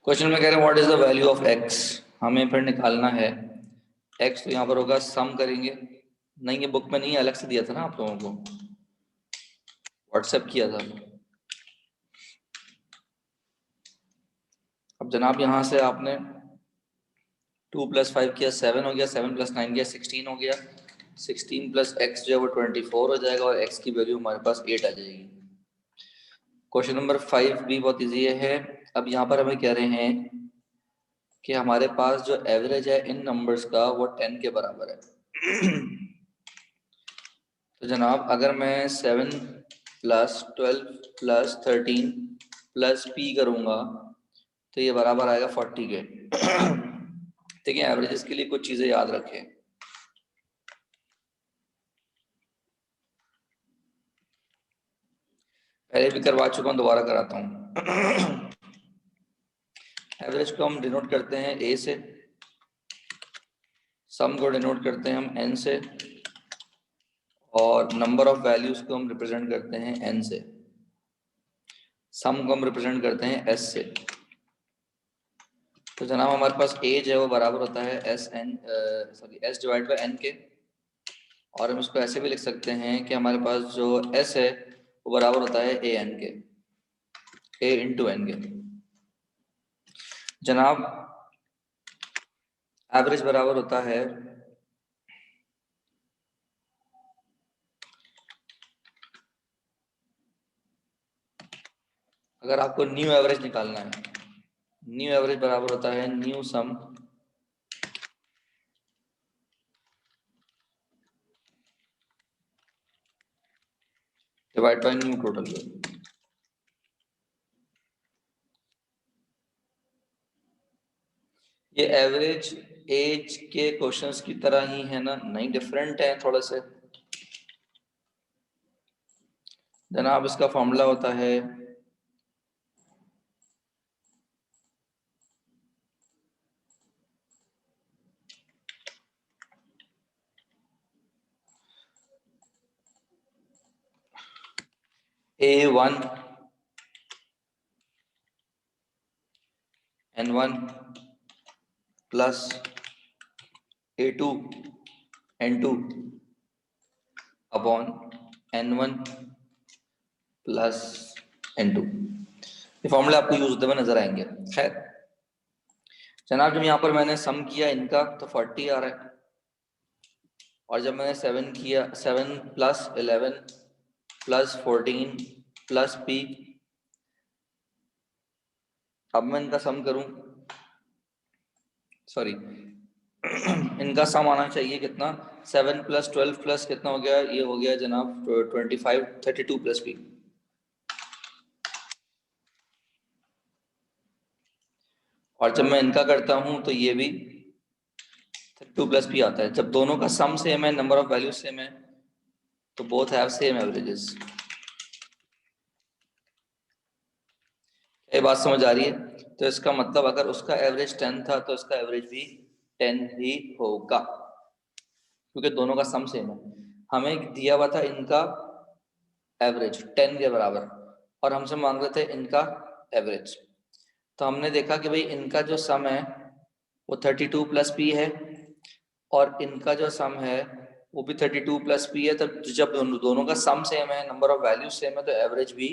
Question में कह रहे हैं what is the value of x. हमें फिर निकालना है एक्स, तो यहाँ पर होगा सम करेंगे। नहीं, ये बुक में नहीं, अलग से दिया था ना आप लोगों को, व्हाट्सएप किया था। अब जनाब यहाँ से आपने 2 + 5 किया 7 हो गया, 7 + 9 किया 16 हो गया, 16 + x जो है वो 24 हो जाएगा और x की वैल्यू हमारे पास 8 आ जाएगी। क्वेश्चन नंबर 5 भी बहुत इजी है। अब यहाँ पर हमें कह रहे हैं कि हमारे पास जो एवरेज है इन नंबर्स का वो 10 के बराबर है। तो जनाब अगर मैं 7 + 12 + 13 + p करूँगा तो ये बराबर आएगा 40 के। ठीक है, एवरेजेस के लिए कुछ चीज़ें याद रखें। पहले भी करवा चुका हूँ, दोबारा कराता हूँ। एवरेज को हम डिनोट करते हैं ए से, सम को डिनोट करते हैं हम n से, और नंबर ऑफ वैल्यूज को हम रिप्रेजेंट करते हैं n से, सम को हम रिप्रेजेंट करते हैं s से। तो जनाब हमारे पास एज है वो बराबर होता है s डिवाइड बाय n के, और हम इसको ऐसे भी लिख सकते हैं कि हमारे पास जो s है वो बराबर होता है a n के, a इंटू n के। जनाब एवरेज बराबर होता है अगर आपको न्यू एवरेज निकालना है, न्यू एवरेज बराबर होता है new sum divide by new total. ये एवरेज एज के क्वेश्चंस की तरह ही है ना, नहीं डिफरेंट है थोड़ा से। जनाब इसका फॉर्मूला होता है A1 N1 plus A2 N2 upon N1 plus N2। ये फॉर्मूला आपको यूज होते हुए नजर आएंगे। खैर जनाब जब यहाँ पर मैंने सम किया इनका तो 40 आ रहा है, और जब मैंने 7 किया 7 + 11 + 14 + p, अब मैं इनका सम करूं, सॉरी इनका सम आना चाहिए कितना, 7 + 12 प्लस कितना हो गया, ये हो गया जनाब 25 32 + p। और जब मैं इनका करता हूं तो ये भी 32 + p आता है। जब दोनों का सम सेम है, नंबर ऑफ वैल्यूज सेम है, तो बोथ हैव सेम एवरेजेस। ये बात समझ आ रही है? तो इसका मतलब अगर उसका एवरेज 10 था तो इसका एवरेज भी 10 ही होगा, क्योंकि दोनों का सम सेम है। हमें दिया हुआ था इनका एवरेज 10 के बराबर, और हमसे मांग रहे थे इनका एवरेज। तो हमने देखा कि भाई इनका जो सम है वो 32 + p है, और इनका जो सम है वो भी 32 + p है। तो जब दोनों का सम सेम है, नंबर ऑफ वैल्यूज सेम है, तो एवरेज भी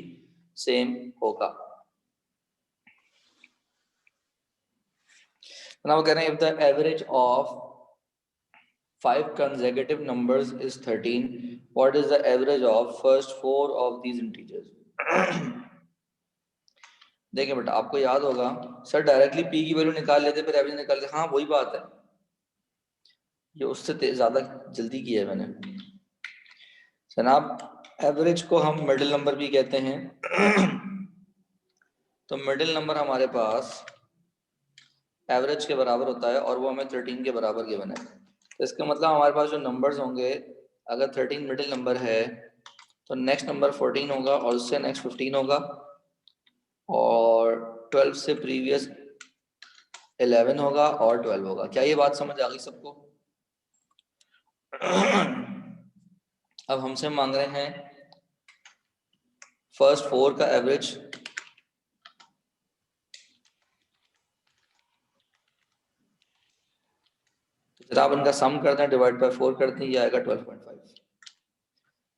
सेम होगा। Now कह रहे हैं if the average of 5 consecutive numbers is 13, what is the average of first 4 of these integers? देखिए बेटा, आपको याद होगा सर डायरेक्टली p की वैल्यू निकाल लेते फिर एवरेज निकाल लेते। हाँ वही बात है, ये उससे ज्यादा जल्दी किया है मैंने। जनाब एवरेज को हम मिडिल नंबर भी कहते हैं। तो मिडिल नंबर हमारे पास एवरेज के बराबर होता है, और वो हमें 13 के बराबर गिवन है। तो इसका मतलब हमारे पास जो नंबर्स होंगे, अगर 13 मिडिल नंबर है तो नेक्स्ट नंबर 14 होगा, और उससे नेक्स्ट 15 होगा, और 12 से प्रीवियस 11 होगा, और 12 होगा। क्या ये बात समझ आ गई सबको? अब हमसे मांग रहे हैं फर्स्ट 4 का एवरेज, जनाब इनका सम करते हैं, डिवाइड बाय 4 करते हैं, ये आएगा 12.5।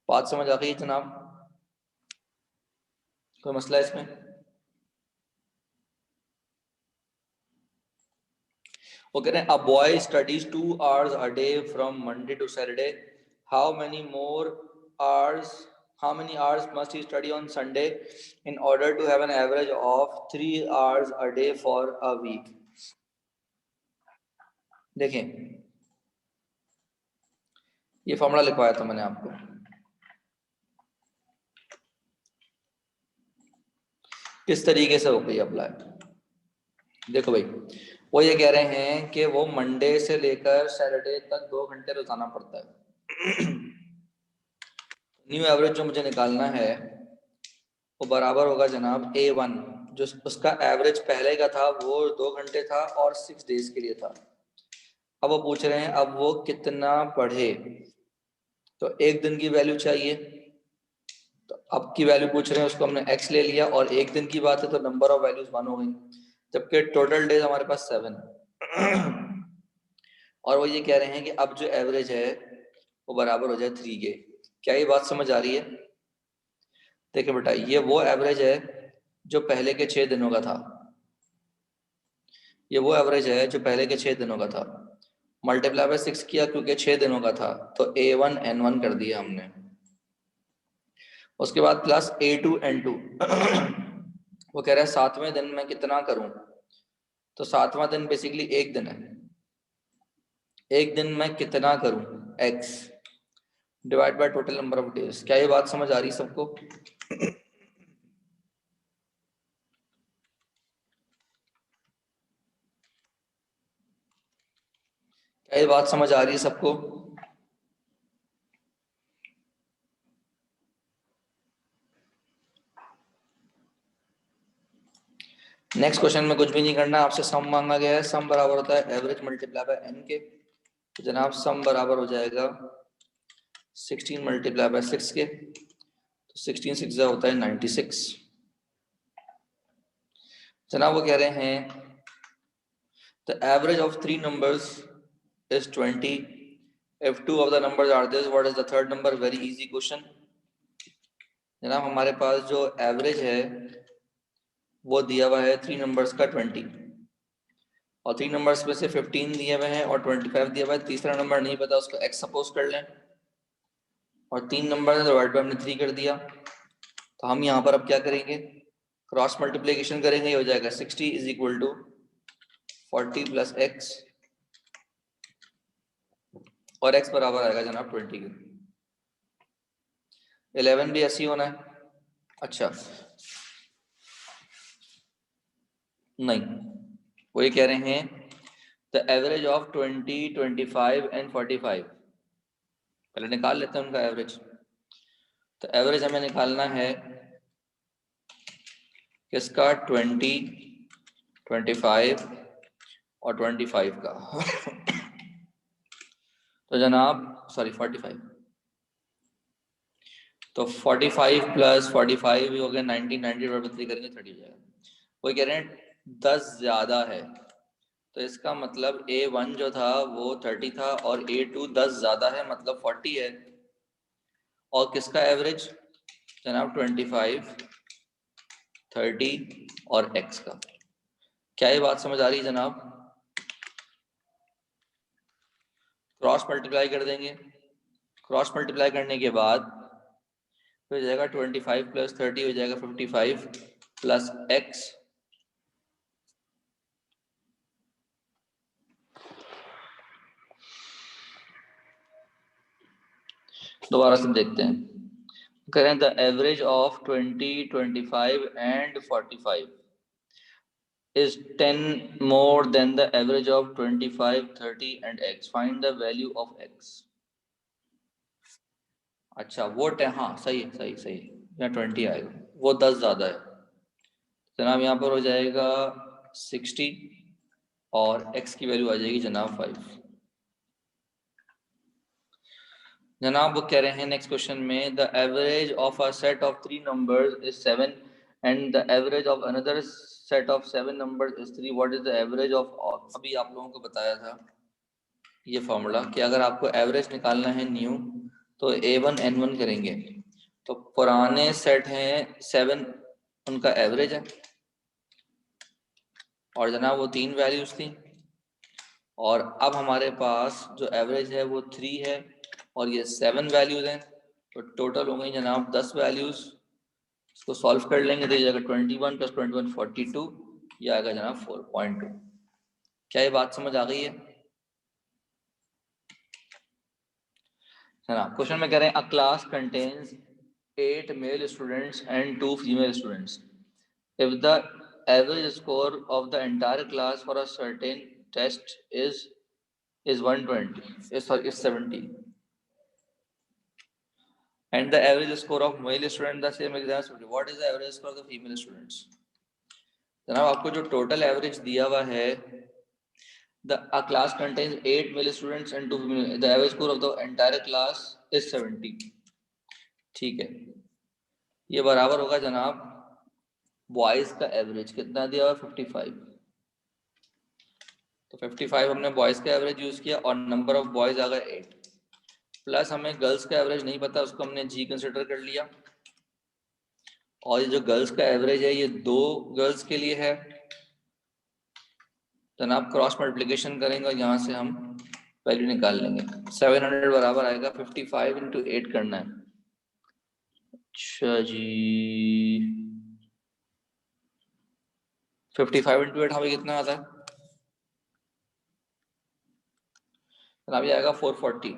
बात समझ आ गई जनाब? कोई मसला है इसमें? वो कह रहे हैं, a boy studies 2 hours a day from Monday to Saturday. How many hours must he study on Sunday in order to have an average of 3 hours a day for a week? देखें, ये formula लिखवाया था मैंने आपको। किस तरीके से हो गई अप्लाई? देखो भाई, वो ये कह रहे हैं कि वो मंडे से लेकर सैटरडे तक 2 घंटे रोजाना पढ़ता है। न्यू एवरेज जो मुझे निकालना है वो बराबर होगा जनाब A1, जो उसका एवरेज पहले का था वो 2 घंटे था और 6 डेज के लिए था। अब वो पूछ रहे हैं अब वो कितना पढ़े, तो एक दिन की वैल्यू चाहिए, तो अब की वैल्यू पूछ रहे हैं, उसको हमने x ले लिया, और एक दिन की बात है तो नंबर ऑफ वैल्यूज 1 हो गई, जबकि टोटल डेज हमारे पास 7 है। और वो ये कह रहे हैं कि अब जो एवरेज है वो बराबर हो जाए 3 के। क्या ये बात समझ आ रही है? देखिए बेटा, ये वो एवरेज है जो पहले के 6 दिनों का था, ये वो एवरेज है जो पहले के 6 दिनों का था, मल्टीप्लाई बाय 6 किया क्योंकि 6 दिनों का था, तो A1 N1 कर दिया हमने। उसके बाद प्लस A2 N2। वो कह रहा है 7वें दिन में कितना करूं, तो 7वां दिन बेसिकली एक दिन है, एक दिन में कितना करूं x divide by total number of days. क्या ये बात समझ आ रही सबको? क्या ये बात समझ आ रही है सबको? नेक्स्ट क्वेश्चन में कुछ भी नहीं करना, आपसे सम मांगा गया है, सम बराबर होता है एवरेज मल्टीप्लाई बाय n के, तो जनाब सम बराबर हो जाएगा 16 मल्टीप्लाई बाय 6 के, तो 16 6 होता है 96। जनाब वो कह रहे हैं the average of 3 numbers is 20. If 2 of the numbers are this, what is the third number? Very easy question. जनाब हमारे पास जो एवरेज है वो दिया हुआ है 3 नंबर्स का 20, और 3 नंबर्स में से 15 दिए हुए हैं और 25 दिया हुआ है, तीसरा नंबर नहीं पता, उसको x सपोज कर लें, और 3 नंबर है तो डिवाइड बाय हमने 3 कर दिया। तो हम यहाँ पर अब क्या करेंगे, क्रॉस मल्टीप्लिकेशन करेंगे, ये हो जाएगा 60 is equal to 40 plus x, और x बराबर आएगा जनाब 20 के। 11 भी ऐसी होना है? अच्छा नहीं, वो ये कह रहे हैं द एवरेज ऑफ 20, 25 एंड 45। पहले निकाल लेते हैं उनका एवरेज। तो एवरेज हमें निकालना है किसका, 20, 25 और 25 का। तो जनाब सॉरी 45, तो 45 प्लस 45 भी हो गया 90, 90 डिवाइड बाय 3 करेंगे 30 हो जाएगा। वो कह रहे हैं 10 ज्यादा है, तो इसका मतलब A1 जो था वो 30 था और A2 10 ज्यादा है मतलब 40 है, और किसका एवरेज जनाब 25, 30 और x का। क्या ये बात समझ आ रही है जनाब? क्रॉस मल्टीप्लाई कर देंगे, क्रॉस मल्टीप्लाई करने के बाद तो हो जाएगा 25 प्लस 30 हो जाएगा 55 प्लस x, दोबारा से देखते हैं, करें the average of 20, 25 and 45 is 10 more than the average of 25, 30 and x. Find the value of x. अच्छा वो हाँ सही है, सही सही, यहाँ 20 आएगा, वो 10 ज्यादा है, जनाब यहाँ पर हो जाएगा 60 और x की वैल्यू आ जाएगी जनाब 5। जनाब वो कह रहे हैं नेक्स्ट क्वेश्चन में the average of a set of 3 numbers is 7 and the average of another set of 7 numbers is 3, what is the average of, अभी आप लोगों को बताया था ये फॉर्मूला कि अगर आपको एवरेज निकालना है न्यू तो A1 N1 करेंगे। तो पुराने सेट हैं 7, उनका एवरेज है और जनाब वो 3 वैल्यूज थी, और अब हमारे पास जो एवरेज है वो 3 है और ये 7 वैल्यूज हैं, तो टोटल हो गई जनाब 10 वैल्यूज। इसको सॉल्व कर लेंगे तो ये जाएगा 21 + 21 42, ये आएगा जनाब 4.2। क्या ये बात समझ आ गई है जनाब? क्वेश्चन में कह रहे हैं a class contains 8 male students and 2 female students. If the average score of the entire class for a certain test is 120, is 70, and the average score of male student the same exam is 50, what is the average score of the female students? जनाब आपको जो total average दिया हुआ है, the a class contains 8 male students and 2 female, the average score of the entire class is 70, ठीक है। ये बराबर होगा जनाब बॉयज का एवरेज कितना दिया हुआ है 55, तो 55 हमने बॉयज का एवरेज यूज किया और नंबर ऑफ बॉयज आ गए 8, प्लस हमें गर्ल्स का एवरेज नहीं पता, उसको हमने जी कंसिडर कर लिया, और ये जो गर्ल्स का एवरेज है ये 2 गर्ल्स के लिए है। जनाब क्रॉस मल्टीप्लिकेशन करेंगे और यहाँ से हम वैल्यू निकाल लेंगे। 700 बराबर आएगा 55 × 8 करना है। अच्छा जी, 55 × 8 हमें कितना आता है जनाब? ये आएगा 440,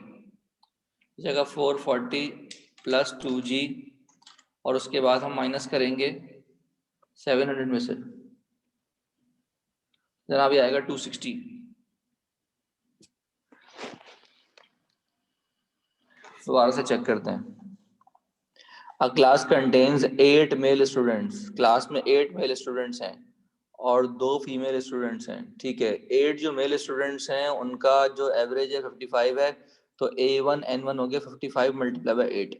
जगह 440 + 2G, और उसके बाद हम माइनस करेंगे 700 में से, जनाब ये आएगा 260। दोबारा से चेक करते हैं। A class contains 8 male students, class में 8 मेल स्टूडेंट्स हैं और 2 फीमेल स्टूडेंट्स हैं, ठीक है। 8 जो मेल स्टूडेंट्स हैं उनका जो एवरेज है 55 है, तो A1 N1 हो गया 55 × 8।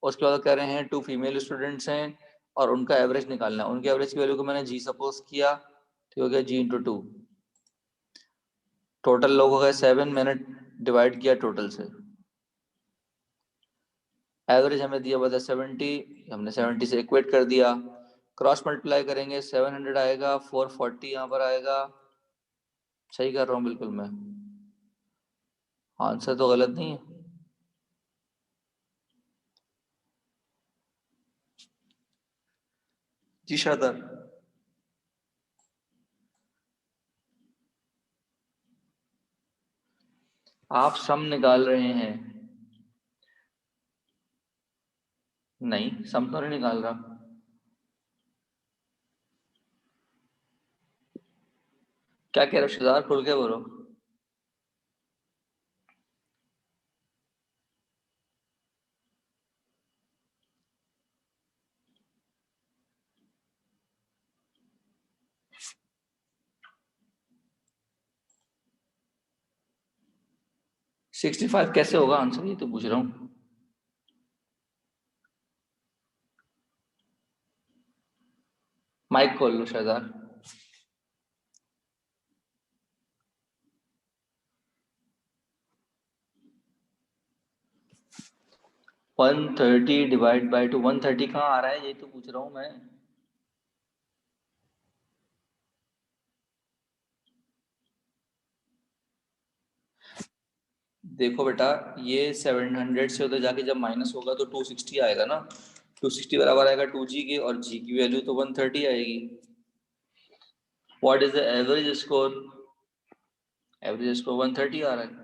उसके बाद कह रहे हैं 2 फीमेल स्टूडेंट्स हैं और उनका एवरेज निकालना है। उनके एवरेज की वैल्यू को मैंने G सपोज किया, तो हो गया G × 2। टोटल लोग हो गए 7, मैंने डिवाइड किया टोटल से, एवरेज हमें दिया हुआ था 70, हमने 70 से इक्वेट कर दिया, क्रॉस मल्टीप्लाई करेंगे 700 आएगा, 440 यहाँ पर आएगा। सही कर रहा हूँ बिल्कुल मैं? आंसर तो गलत नहीं है? जी शादाब, आप सम निकाल रहे हैं? नहीं, सम तो नहीं निकाल रहा। क्या कह रहे हो शहजाद, खुल के बोलो। सिक्सटी फाइव कैसे होगा आंसर, ये तो पूछ रहा हूँ। माइक खोल लो शहजाद। 130 डिवाइड बाई 2, 130 कहाँ आ रहा है, ये तो पूछ रहा हूँ मैं। देखो बेटा, ये 700 से उधर जाके जब माइनस होगा तो 260 आएगा ना, 260 बराबर आएगा 2G के, और G की वैल्यू तो 130 आएगी। What is the average score? Average score 130 आ रहा है।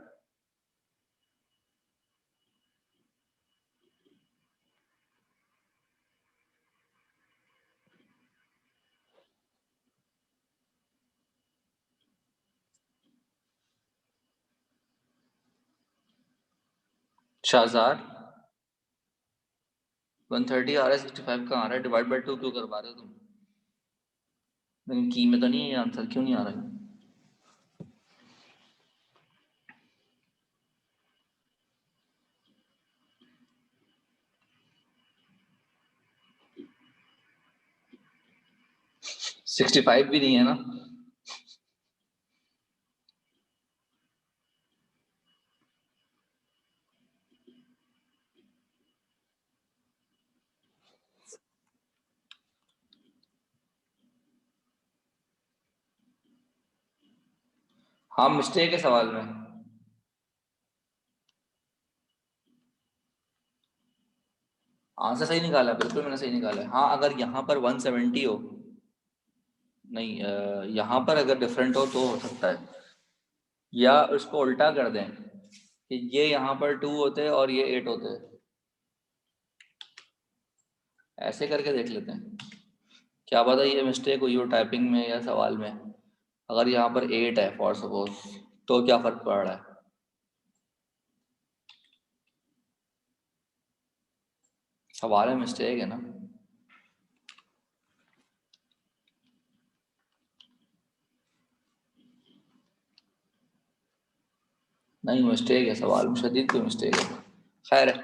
शाहजार, 130 आ रहा है, 65 कहाँ आ रहा है? डिवाइड बाई 2 क्यों करवा रहे हो तुम? लेकिन की में तो नहीं है आंसर, क्यों नहीं आ रहा है? 65 भी नहीं है ना। हाँ मिस्टेक है सवाल में। आंसर सही निकाला, बिल्कुल मैंने सही निकाला है। हाँ अगर यहाँ पर 170 हो, नहीं यहाँ पर अगर डिफरेंट हो तो हो सकता है, या उसको उल्टा कर दें कि ये यहाँ पर 2 होते हैं और ये 8 होते हैं, ऐसे करके देख लेते हैं। क्या पता ये मिस्टेक हुई हो टाइपिंग में या सवाल में। अगर यहाँ पर 8 है फॉर सपोज, तो क्या फर्क पड़ रहा है? सवाल में मिस्टेक है ना। नहीं मिस्टेक है, सवाल में शदीद कोई मिस्टेक है। खैर है,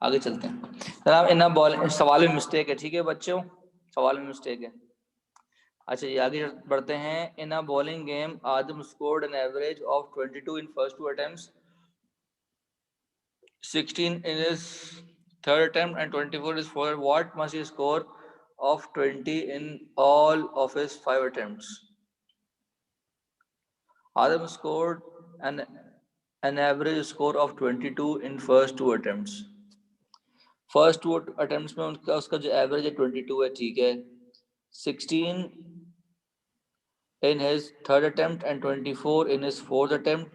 आगे चलते हैं जनाब। इन बॉल सवाल में मिस्टेक है, ठीक है बच्चों, सवाल में मिस्टेक है। अच्छा ये आगे बढ़ते हैं। In a bowling game Adam scored an average of 22 in first 2 attempts, 16 in his third attempt and 24 is for what must he score of 20 in all of his 5 attempts? Adam scored an average score of 22 in first 2 attempts. First 2 attempts में उनका उसका जो average है 22 है, ठीक है। 16 in his third attempt and 24 in his fourth attempt.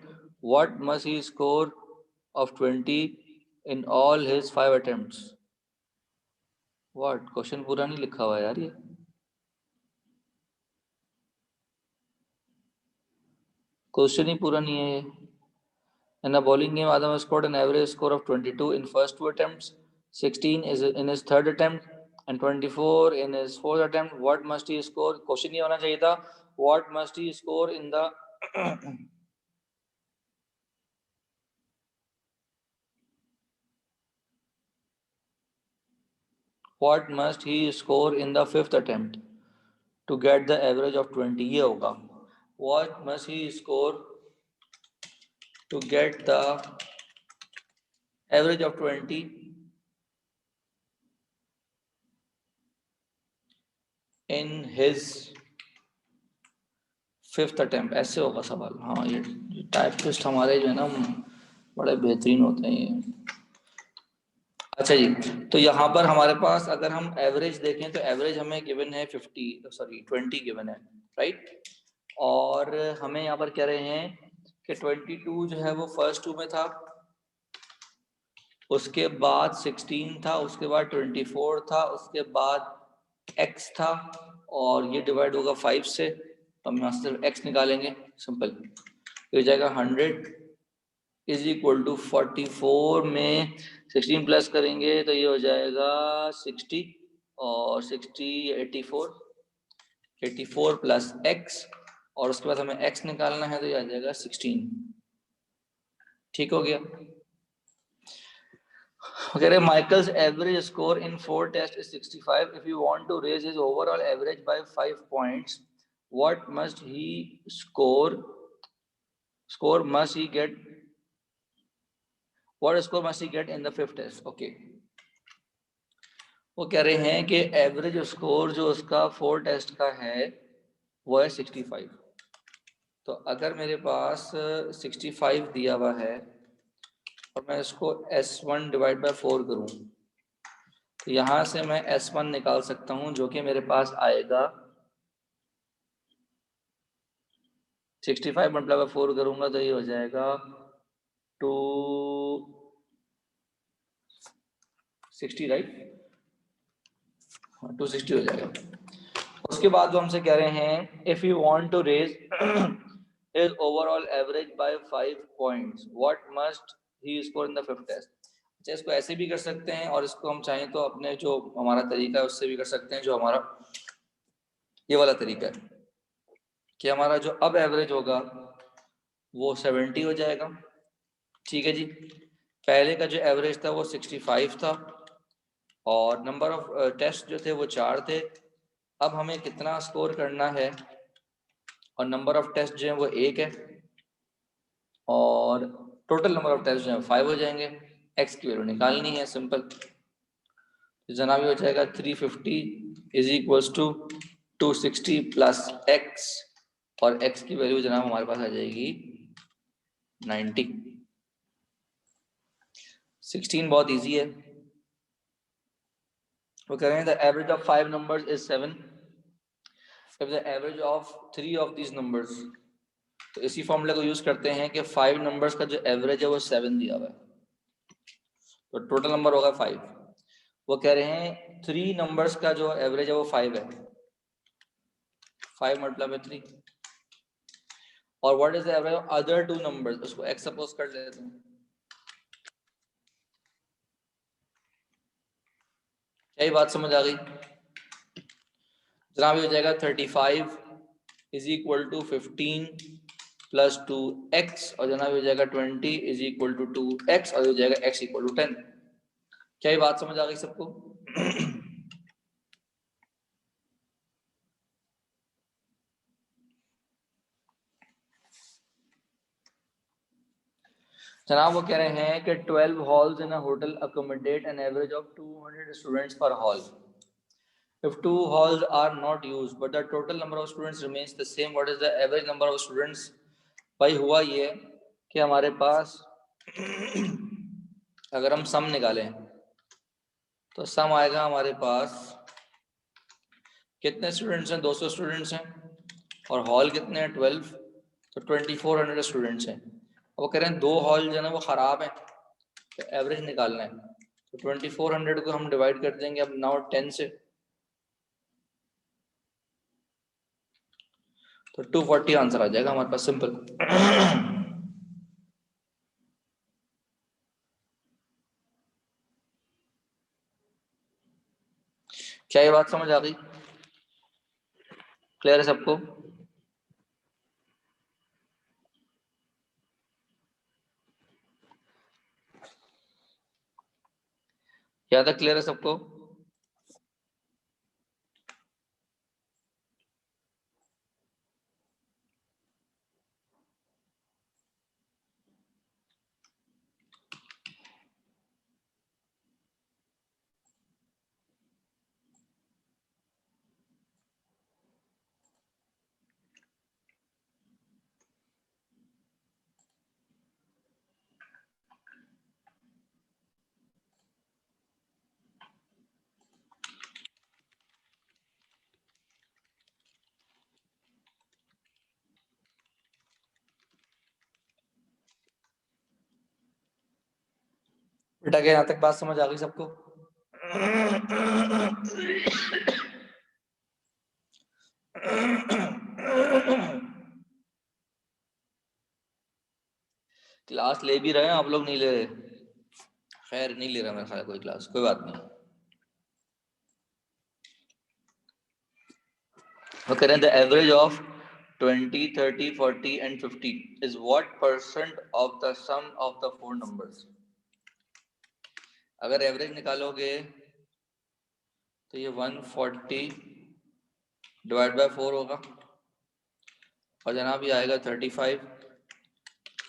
What must he score of 20 in all his 5 attempts? What? Question पूरा नहीं लिखा हुआ यार ये। क्वेश्चन ही पूरा नहीं है ये। In a bowling game, Adam has scored an average score of 22 in first 2 attempts, 16 is in his third attempt, and 24 in his fourth attempt. What must he score? Question ये होना चाहिए था, what must he score in the what must he score in the fifth attempt to get the average of 20? ये होगा what must he score to get the average of 20 in his fifth attempt, ऐसे होगा सवाल। हाँ ये typist हमारे जो है ना बड़े बेहतरीन होते हैं ये। अच्छा जी, तो यहाँ पर हमारे पास अगर हम एवरेज देखें तो एवरेज हमें गिवन है 20 गिवन है, राइट। और हमें यहाँ पर कह रहे हैं कि 22 जो है वो फर्स्ट 2 में था, उसके बाद 16 था, उसके बाद 24 था, उसके बाद x था, और ये डिवाइड होगा 5 से, तो हम यहाँ से सिर्फ x निकालेंगे, सिंपल। ये हो जाएगा 100 इज इक्वल टू 44 में 16 प्लस करेंगे तो ये हो जाएगा 60, और 60 84 प्लस x, और उसके बाद हमें x निकालना है तो ये आ जाएगा 16। ठीक हो गया। Okay, Michael's average score in 4 tests is 65. If you want to raise his overall average by 5 points, what must he score? Must he get? What score must he get in the 5th test? Okay. वो कह रहे हैं कि average score जो उसका 4 test का है वो है 65। तो अगर मेरे पास 65 दिया हुआ है और मैं इसको S1 डिवाइड बाय 4 करूं, तो यहां से मैं S1 निकाल सकता हूं जो कि मेरे पास आएगा 65 मल्टीप्लाई बाय 4 करूंगा तो ये हो जाएगा 260, राइट। 260 हो जाएगा। उसके बाद वो हमसे कह रहे हैं if you want to raise his overall average by 5 points what must he score in the fifth test. अच्छा इसको ऐसे भी कर सकते हैं और इसको हम चाहें तो अपने जो हमारा तरीका है उससे भी कर सकते हैं, जो हमारा ये वाला तरीका है कि हमारा जो अब एवरेज होगा वो 70 हो जाएगा। ठीक है जी, पहले का जो एवरेज था वो 65 था और नंबर ऑफ टेस्ट जो थे वो 4 थे। अब हमें कितना स्कोर करना है, और नंबर ऑफ टेस्ट जो है वो 1 है, और टोटल नंबर ऑफ टेस्ट जो है 5 हो जाएंगे। एक्स की वैल्यू निकालनी है, सिंपल। तो जनाब ये हो जाएगा 350 is equals to 260 plus x, और x की वैल्यू जनाब हमारे पास आ जाएगी 90। 16 बहुत इजी है। वो कह रहे हैं the average of 5 numbers is 7 if the average of 3 of these numbers. तो इसी फॉर्मूले को यूज करते हैं कि 5 नंबर्स का जो एवरेज है वो 7 दिया हुआ है, तो टोटल नंबर होगा 5। वो कह रहे हैं 3 नंबर्स का जो एवरेज है वो 5 है, 5 मल्टीप्लाई बाय 3। और what is the average of other 2 numbers, उसको x सपोज कर लेते हैं। क्या ये बात समझ आ गई जनाब? ये हो जाएगा 35 is equal to 15 plus 2x, और जनाब हो जाएगा 20 इज इक्वल टू 2x, और हो जाएगा x इक्वल टू 10। क्या ये बात समझ आ गई सबको? जनाब वो कह रहे हैं कि 12 halls in a hotel accommodate an average of 200 students per hall. If 2 halls are not used but the total number of students remains the same, what is the average number of students? भाई हुआ ये कि हमारे पास अगर हम सम निकालें तो सम आएगा हमारे पास, कितने स्टूडेंट्स हैं? 200 स्टूडेंट्स हैं, और हॉल कितने हैं? 12, तो 2400 स्टूडेंट्स हैं। वो कह रहे हैं 2 हॉल जो है ना वो ख़राब है, तो एवरेज निकालना है। तो 2400 को हम डिवाइड कर देंगे अब नाउ 10 से, तो 240 आंसर आ जाएगा हमारे पास, सिंपल। क्या ये बात समझ आ गई? क्लियर है सबको? क्या तक क्लियर है सबको? बेटा क्या यहाँ तक बात समझ आ गई सबको? क्लास ले भी रहे हैं आप लोग, नहीं ले रहे? खैर नहीं ले रहा मेरा ख्याल कोई क्लास, कोई बात नहीं। वो कह रहे हैं the average of 20, 30, 40 and 50 is what percent of the sum of the 4 numbers? अगर एवरेज निकालोगे तो ये 140 डिवाइड बाय 4 होगा, और जनाब ये आएगा 35,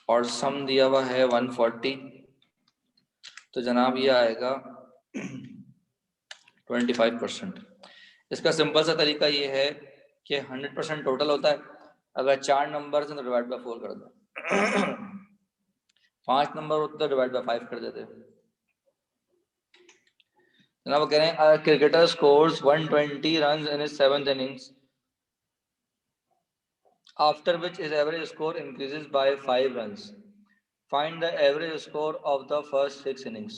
और सम दिया हुआ है 140, तो जनाब ये आएगा 25%। इसका सिंपल सा तरीका ये है कि 100% टोटल होता है, अगर 4 नंबर हैं तो डिवाइड बाय 4 कर दो, 5 नंबर होते तो डिवाइड बाय 5 कर देते। जनाब वो कह रहे हैं cricketer scores 120 runs in his 7th innings, after which his average score increases by 5 runs. Find the average score of the first 6 innings.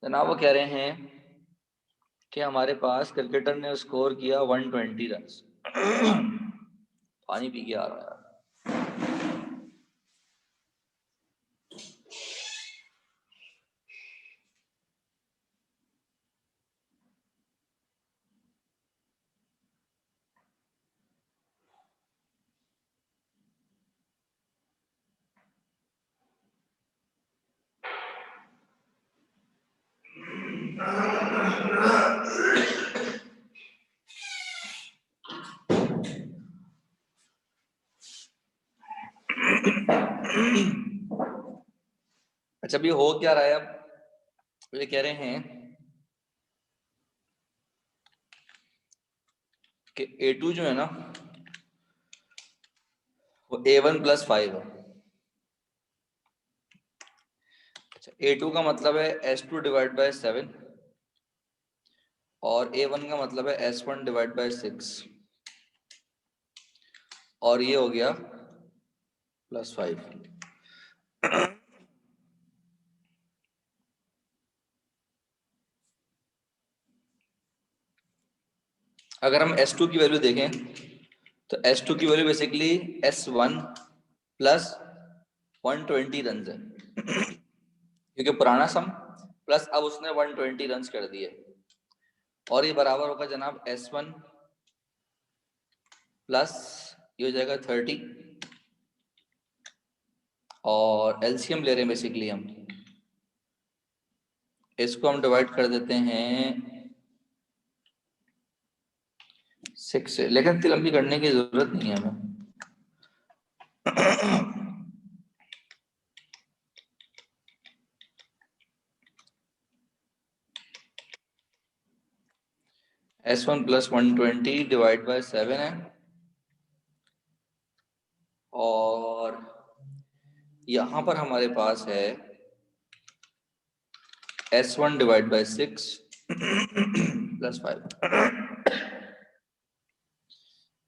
जनाब वो कह रहे हैं कि हमारे पास क्रिकेटर ने स्कोर किया 120 रन्स। पानी पी के आ रहा है। अच्छा अभी हो क्या रहा है? अब ये कह रहे हैं कि A2 जो है ना वो A1+5 है। अच्छा, A2 का मतलब है S2/7 और A1 का मतलब है S1/6 और ये हो गया +5। अगर हम S2 की वैल्यू देखें तो S2 की value basically S1 plus 120 run है, क्योंकि पुराना सम प्लस अब उसने 120 रन कर दिए और ये बराबर होगा जनाब S1 प्लस ये हो जाएगा 30 और एलसीएम ले रहे हैं बेसिकली हम, इसको हम डिवाइड कर देते हैं 6 से, लेकिन इतनी लंबी करने की जरूरत नहीं है हमें। S1 प्लस 120 डिवाइड बाय 7 है और यहां पर हमारे पास है S1 डिवाइड बाय 6 +5।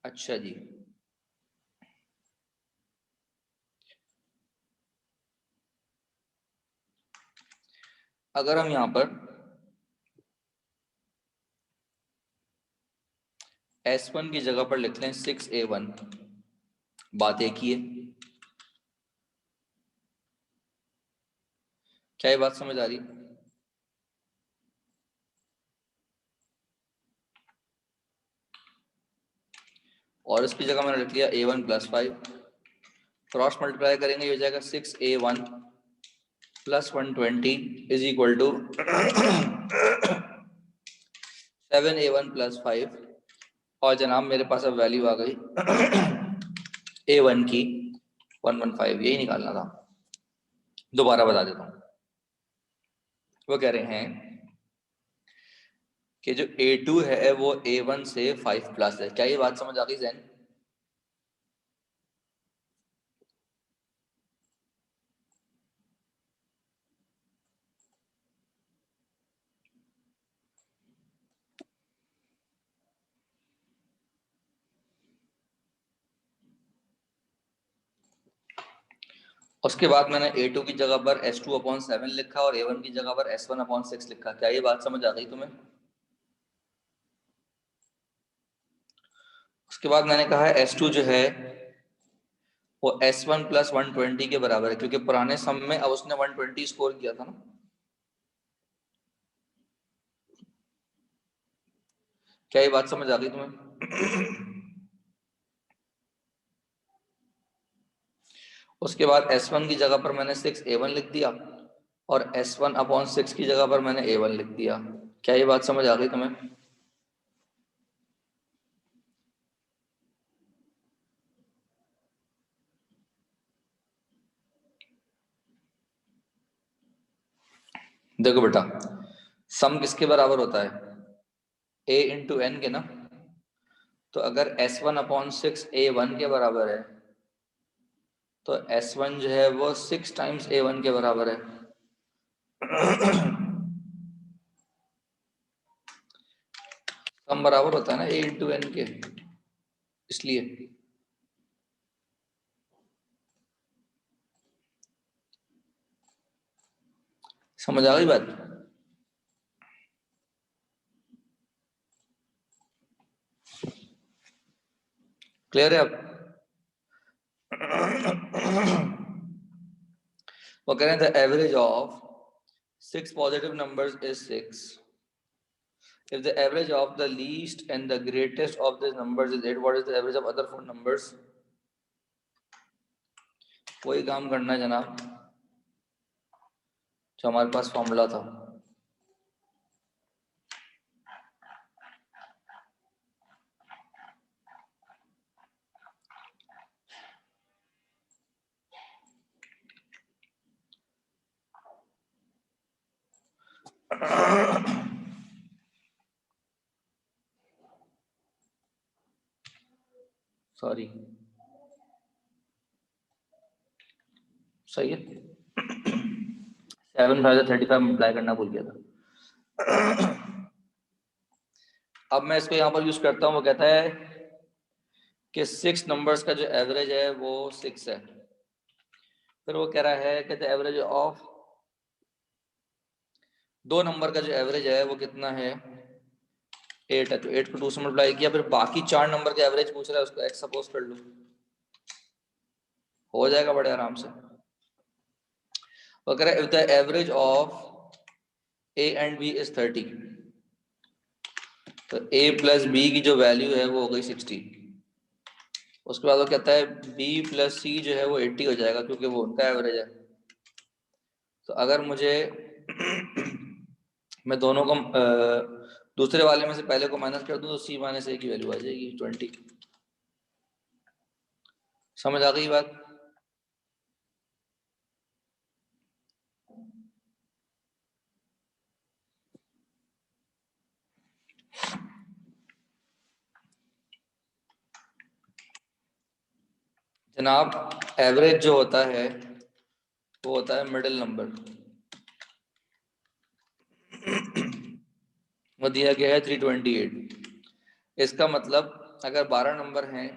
अच्छा जी, अगर हम यहां पर S1 की जगह पर लिख लें 6A1, बात एक ही है। क्या ये बात समझ आ रही? और इसकी जगह मैंने लिख लिया A1+5, क्रॉस मल्टीप्लाई करेंगे ये हो जाएगा 6A1 plus 120 is equal to 7A1+5 और जनाब मेरे पास अब वैल्यू आ गई A1 की 115, यही निकालना था। दोबारा बता देता हूँ, वो कह रहे हैं कि जो A2 है वो A1 से 5+ है। क्या ये बात समझ आ गई जैन? उसके बाद मैंने A2 की जगह पर S2/7 लिखा और A1 की जगह पर S1/6 लिखा। क्या ये बात समझ आ गई तुम्हें? उसके बाद मैंने कहा है S2 जो है वो S1 प्लस 120 के बराबर है, क्योंकि पुराने सम में अब उसने 120 स्कोर किया था ना। क्या ये बात समझ आ गई तुम्हें? उसके बाद S1 की जगह पर मैंने 6A1 लिख दिया और S1/6 की जगह पर मैंने A1 लिख दिया। क्या ये बात समझ आ गई तुम्हें? देखो बेटा, सम किसके बराबर होता है? A × N के ना। तो अगर S1/6 A1 के बराबर है तो S1 जो है वो 6 टाइम्स A1 के बराबर है। सम बराबर होता है ना A × N के, इसलिए। समझ आ गई बात? क्लियर है अब? वो कह रहे हैं the average of 6 positive numbers is 6 if the average of the least and the greatest of these numbers is 8, what is the average of other 4 numbers? वही काम करना है जनाब जो हमारे पास फॉर्मूला था। सॉरी, सही है। 7,035 मल्टीप्लाई करना भूल गया था। अब मैं इसको यहाँ पर यूज करता हूँ। वो कहता है कि 6 नंबर्स का जो एवरेज है वो 6 है। फिर वो कह रहा है, कहते हैं एवरेज ऑफ 2 नंबर का जो एवरेज है वो कितना है, 8 है। तो 8 को 2 से मल्टीप्लाई किया, फिर बाकी 4 नंबर का एवरेज पूछ रहा है, उसको x सपोज कर लो, हो जाएगा बड़े आराम से। वो कह रहा है if the average of a and b is 30, तो a प्लस b की जो वैल्यू है वो हो गई 60। उसके बाद वो कहता है b प्लस c जो है वो 80 हो जाएगा, क्योंकि वो उनका एवरेज है। तो अगर मुझे मैं दोनों को दूसरे वाले में से पहले को माइनस कर दूं तो c माइनस a की वैल्यू आ जाएगी 20। समझ आ गई बात? जनाब एवरेज जो होता है वो होता है मिडिल नंबर। वो दिया गया है 328। इसका मतलब अगर 12 नंबर हैं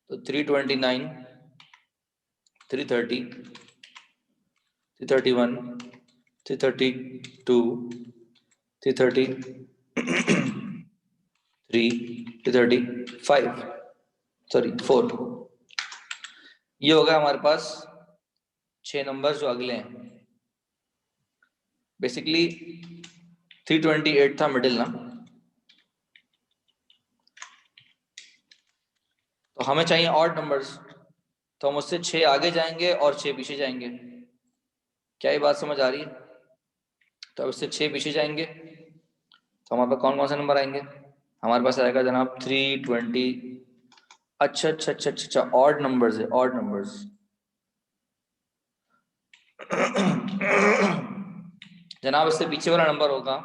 तो 329, 330, 331, 332, 333, 335, सॉरी 4। ये होगा हमारे पास 6 नंबर जो अगले हैं। बेसिकली 328 था मिडिल ना, तो हमें चाहिए ऑड नंबर्स। तो हम उससे 6 आगे जाएंगे और 6 पीछे जाएंगे। क्या ये बात समझ आ रही है? तो अब इससे 6 पीछे जाएंगे तो हमारे पास कौन कौन से नंबर आएंगे? हमारे पास आएगा जनाब 320। अच्छा अच्छा अच्छा अच्छा अच्छा, ऑड नंबर्स है, ऑड नंबर्स। जनाब इससे पीछे वाला नंबर होगा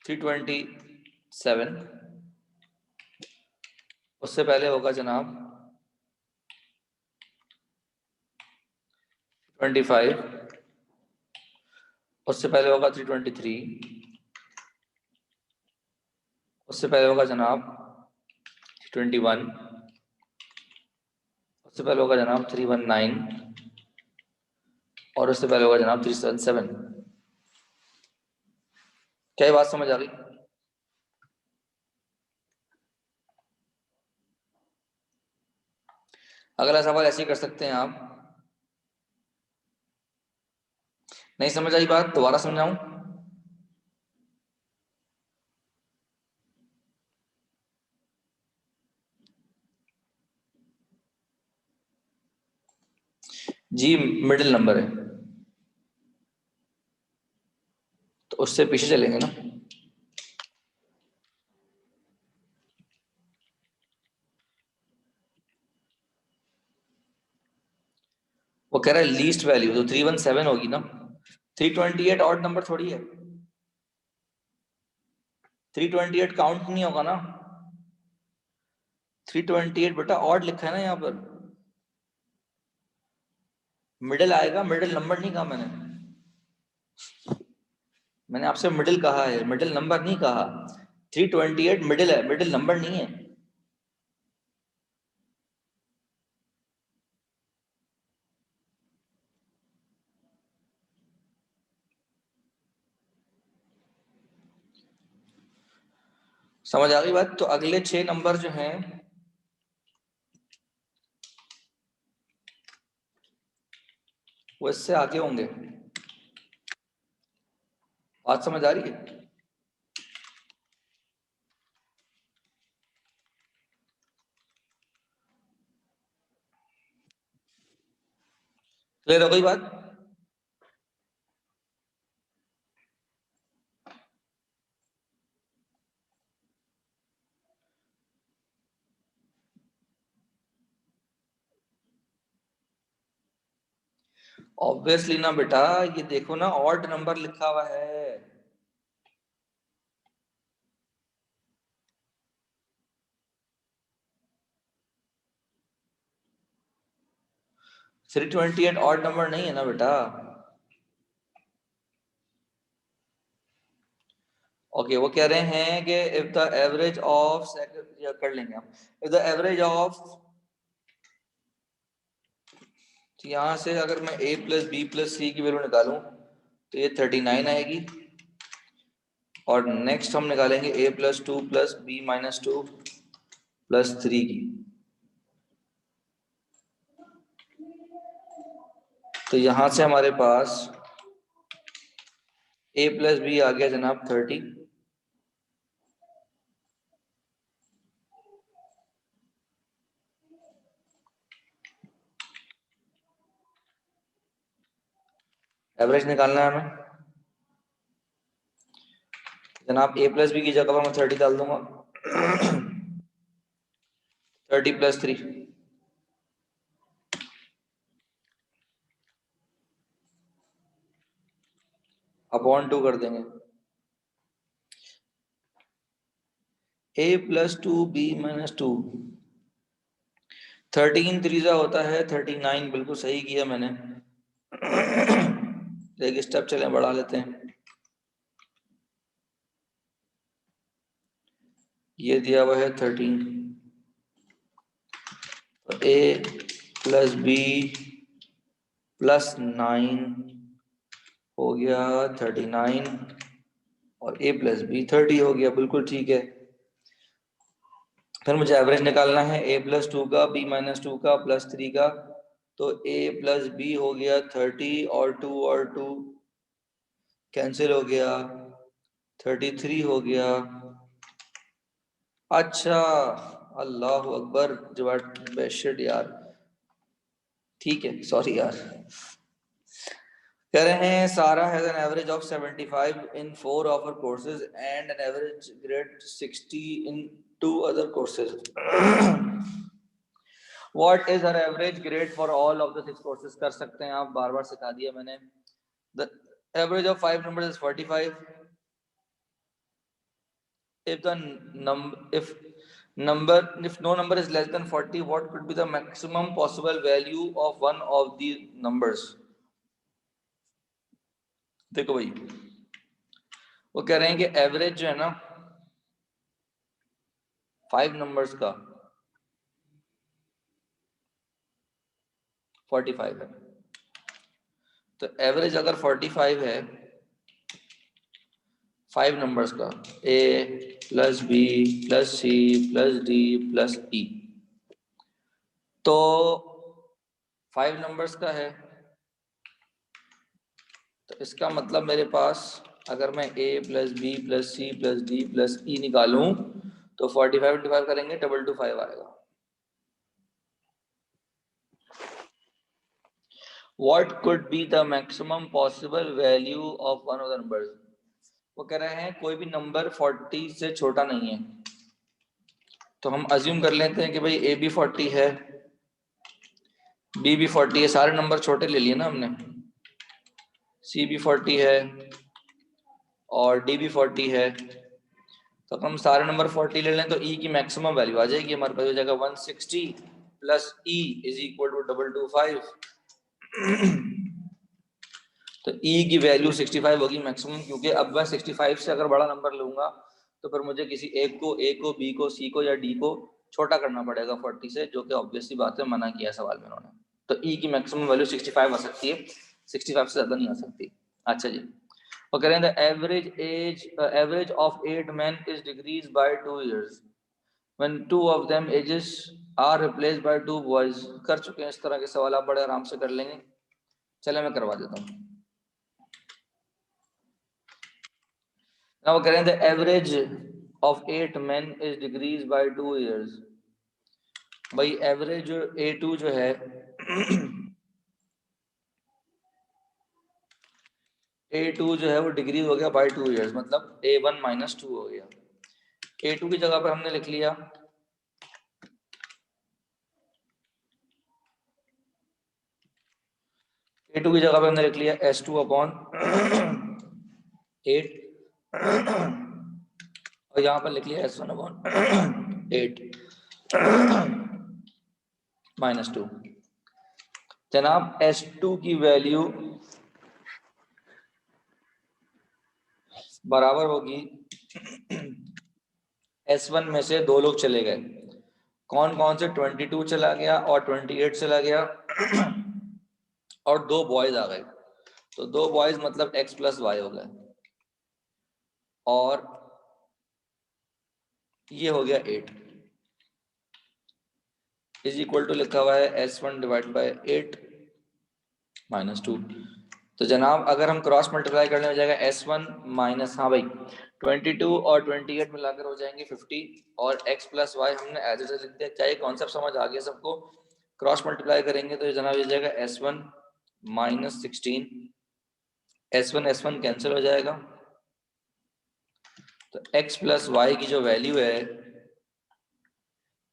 327। उससे पहले होगा जनाब 25। उससे पहले होगा 323। उससे पहले होगा जनाब 21। उससे पहले होगा जनाब 319। और उससे पहले होगा जनाब 377। क्या ये बात समझ आ गई? अगला सवाल ऐसे ही कर सकते हैं आप। नहीं समझ आई बात? दोबारा समझाऊं? जी मिडिल नंबर है तो उससे पीछे चलेंगे ना। वो कह रहा है लीस्ट वैल्यू तो 317 होगी ना। 328 ऑड नंबर थोड़ी है। 328 काउंट नहीं होगा ना। 328 बेटा ऑड लिखा है ना यहाँ पर। मिडिल आएगा, मिडिल नंबर नहीं कहा मैंने। मैंने आपसे मिडिल कहा है, मिडिल नंबर नहीं कहा। 328 मिडिल है, मिडिल नंबर नहीं है। समझ आ गई बात? तो अगले 6 नंबर जो हैं वो इससे आगे होंगे। बात समझ आ रही है? क्लियर हो गई बात? ऑब्वियसली ना बेटा, ये देखो ना ऑड नंबर लिखा हुआ है। 328 ऑड नंबर नहीं है ना बेटा। ओके, वो कह रहे हैं कि इफ द एवरेज ऑफ, या कर लेंगे हम, इफ द एवरेज ऑफ, तो यहां से अगर मैं a प्लस बी प्लस सी की वैल्यू निकालूं तो ये 39 आएगी, और नेक्स्ट हम निकालेंगे a plus two plus B minus two plus three की, तो यहां से हमारे पास a प्लस बी आ गया जनाब 30, एवरेज निकालना है हमें जनाब। a प्लस बी की जगह पर मैं 30 डाल दूंगा, 30 प्लस थ्री अपॉन टू कर देंगे, a plus two B minus two, 13 त्रीजा होता है 39, बिल्कुल सही किया मैंने। एक स्टेप चले बढ़ा लेते हैं, ये दिया हुआ है 13, तो a प्लस बी प्लस 9 हो गया 39, और a प्लस बी 30 हो गया, बिल्कुल ठीक है। फिर मुझे एवरेज निकालना है a प्लस टू का, b माइनस टू का, प्लस थ्री का, तो a प्लस बी हो गया 30, और टू कैंसिल हो गया, 33 हो गया। अच्छा, अल्लाह अकबर, जवाब बेशट यार, ठीक है, सॉरी यार। कह रहे हैं सारा has an average of 75 in 4 of her courses and an average grade 60 in 2 other courses. What is her average grade for all of the 6 courses? कर सकते हैं आप, बार बार सिखा दिया मैंने। The average of 5 numbers is 45. If the number if no number is less than 40, what could be the maximum possible value of one of the numbers? देखो भाई, वो कह रहे हैं कि एवरेज जो है ना 5 नंबर्स का 45 है, तो एवरेज अगर 45 है 5 नंबर्स का, a plus B plus C plus D plus E, तो 5 नंबर्स का है, तो इसका मतलब मेरे पास अगर मैं a plus B plus C plus D plus E निकालूं तो 45 डिवाइड करेंगे 225 आएगा। What could be the maximum possible value of one of the numbers? वो कह रहे हैं कोई भी नंबर 40 से छोटा नहीं है, तो हम अज्यूम कर लेते हैं कि भाई a भी 40 है, b भी 40 है, सारे नंबर छोटे ले लिए ना हमने, c भी 40 है और d भी 40 है, तो हम सारे नंबर 40 ले लें तो e की मैक्सिमम वैल्यू आ जाएगी हमारे पास, हो जाएगा 160 plus e is equal to 225। तो e की वैल्यू 65 होगी मैक्सिमम, क्योंकि अब मैं 65 से अगर बड़ा नंबर लूंगा तो फिर मुझे किसी एक को, a को, b को, c को या d को छोटा करना पड़ेगा 40 से, जो कि ऑब्वियसली बात है, मना किया सवाल में उन्होंने। तो e की मैक्सिमम वैल्यू 65 आ सकती है, 65 से ज्यादा नहीं आ सकती। अच्छा जी, वो कह रहे हैं average of 8 men is decreased by 2 years when 2 of them ages are replaced by 2 boys। कर चुके हैं इस तरह के सवाल, आप बड़े आराम से कर लेंगे। चले मैं करवा देता हूँ। Now वो कह रहे हैं the average of 8 men is decreased by 2 years। भाई एवरेज A2 जो है A2 जो है वो डिक्रीज हो गया बाय 2 years, मतलब A1 माइनस 2 हो गया। A2 की जगह पर हमने लिख लिया K2 की जगह पे हमने लिख लिया S2 अपॉन 8 और यहाँ पर लिख लिया S1 अपॉन 8 -2। जनाब S2 की वैल्यू बराबर होगी S1 में से दो लोग चले गए, कौन कौन से 22 चला गया और 28 चला गया और दो बॉयज आ गए, तो दो बॉयज मतलब x प्लस वाई हो गए और ये हो गया 8 इज इक्वल टू लिखा हुआ है S1 डिवाइड बाय 8 -2। तो जनाब अगर हम क्रॉस मल्टीप्लाई करने हो जाएगा S1 माइनस, हाँ भाई 22 और 28 मिलाकर हो जाएंगे 50 और x प्लस वाई हमने एज इट इज लिख दिया। क्या ये कॉन्सेप्ट समझ आ गया सबको? क्रॉस मल्टीप्लाई करेंगे तो जनाब ये जाएगा S1 माइनस 16, S1 कैंसिल हो जाएगा, तो x प्लस वाई की जो वैल्यू है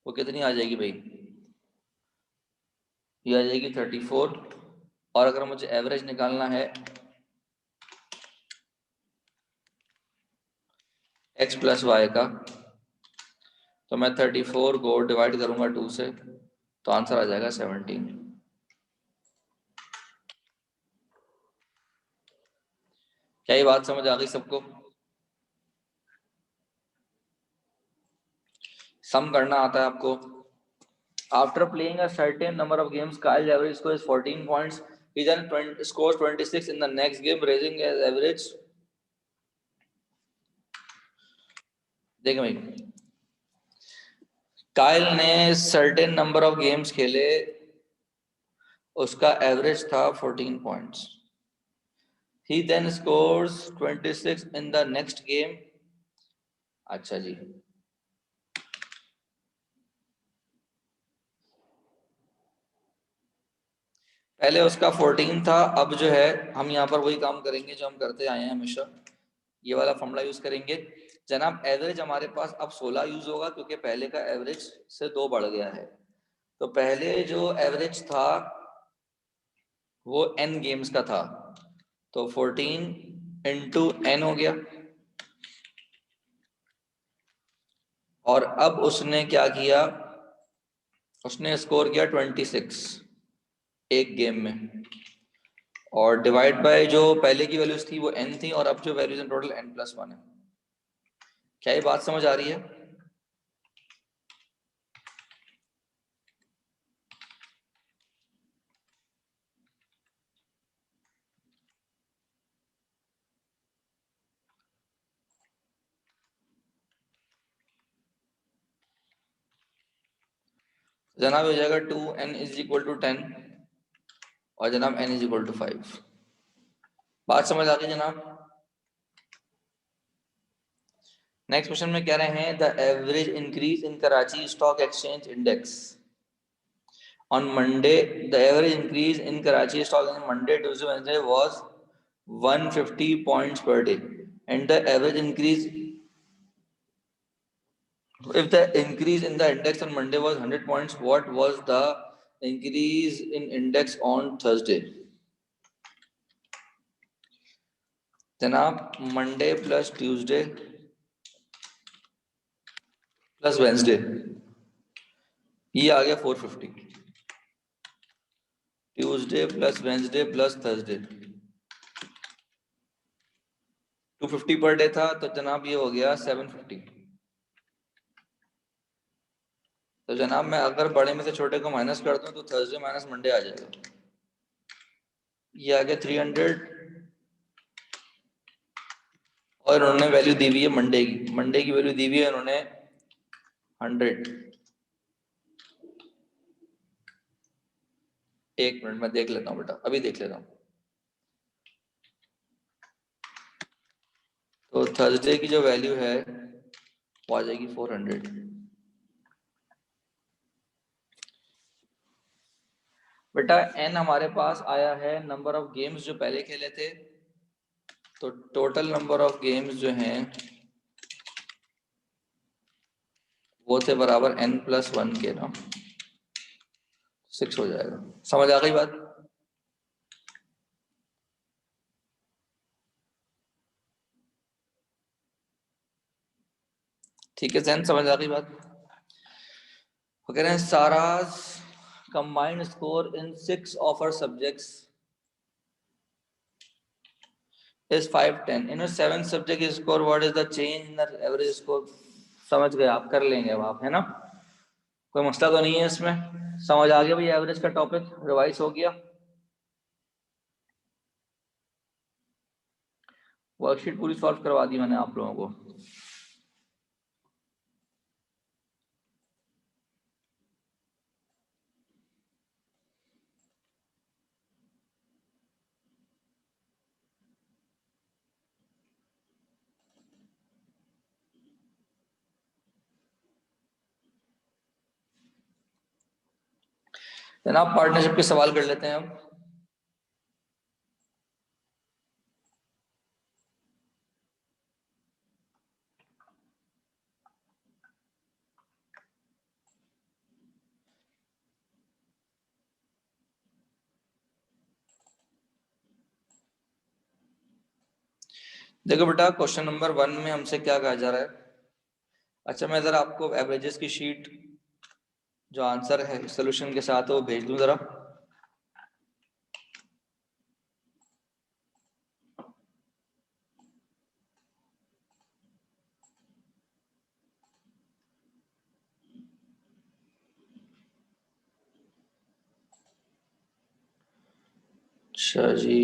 वो कितनी आ जाएगी भाई? ये आ जाएगी 34। और अगर मुझे एवरेज निकालना है x प्लस वाई का, तो मैं 34 को डिवाइड करूंगा 2 से, तो आंसर आ जाएगा 17। क्या ये बात समझ आ गई सबको? सम करना आता है आपको? After playing a certain number of games Kyle's average score is 14 points. He then scores 26 in the next game, raising his average. देखें भाई, काइल ने सर्टेन नंबर ऑफ गेम्स खेले, उसका एवरेज था 14 points. He then scores 26 in the next game. अच्छा जी, पहले उसका 14 था, अब जो है हम यहाँ पर वही काम करेंगे जो हम करते आए हैं हमेशा, ये वाला फॉर्मूला यूज करेंगे। जनाब एवरेज हमारे पास अब 16 यूज होगा क्योंकि पहले का एवरेज से 2 बढ़ गया है। तो पहले जो एवरेज था वो n गेम्स का था, तो 14 इंटू n हो गया। और अब उसने क्या किया, उसने स्कोर किया 26 एक गेम में, और डिवाइड बाय जो पहले की वैल्यूज थी वो n थी, और अब जो वैल्यूज इन टोटल n+1 है। क्या ये बात समझ आ रही है? जनाब हो जाएगा 2n इज इक्वल टू 10 और जनाब n इज इक्वल टू 5। बात समझ आ गई जनाब? नेक्स्ट क्वेश्चन में कह रहे हैं the average increase in Karachi stock exchange index on Monday, the average increase in Karachi stock in Monday Tuesday Wednesday was 150 points per day and the average increase, if the increase in the index on Monday was 100 points, what was the increase in index on Thursday? जनाब Monday plus Tuesday plus Wednesday, ये आ गया 450। Tuesday plus Wednesday plus Thursday 250 per day था, तो जनाब ये हो गया 750। तो जनाब मैं अगर बड़े में से छोटे को माइनस करता हूँ तो थर्सडे माइनस मंडे आ जाएगा, ये आ गया 300। और उन्होंने वैल्यू दी हुई है मंडे की वैल्यू दी हुई है उन्होंने 100। एक मिनट में देख लेता हूँ बेटा, अभी देख लेता हूँ। तो थर्सडे की जो वैल्यू है वो आ जाएगी 400। बेटा n हमारे पास आया है नंबर ऑफ गेम्स जो पहले खेले थे, तो टोटल नंबर ऑफ गेम्स जो हैं वो थे बराबर n+1 के ना, 6 हो जाएगा। समझ आ गई बात? ठीक है जैन, समझ आ गई बात। वो कह रहे हैं साराज combined score in 6 of her subjects is 510. In her 7 subject score, what is the change in her average score? समझ गए आप, कर लेंगे अब आप, है ना, कोई मसला तो नहीं है इसमें। समझ आ गया भाई, एवरेज का टॉपिक रिवाइज हो गया। वर्कशीट पूरी सॉल्व करवा दी मैंने आप लोगों को। जनाब पार्टनरशिप के सवाल कर लेते हैं अब। देखो बेटा, क्वेश्चन नंबर 1 में हमसे क्या कहा जा रहा है। अच्छा, मैं जरा आपको एवरेजेस की शीट जो आंसर है सोल्यूशन के साथ वो भेज दूं जरा। अच्छा जी,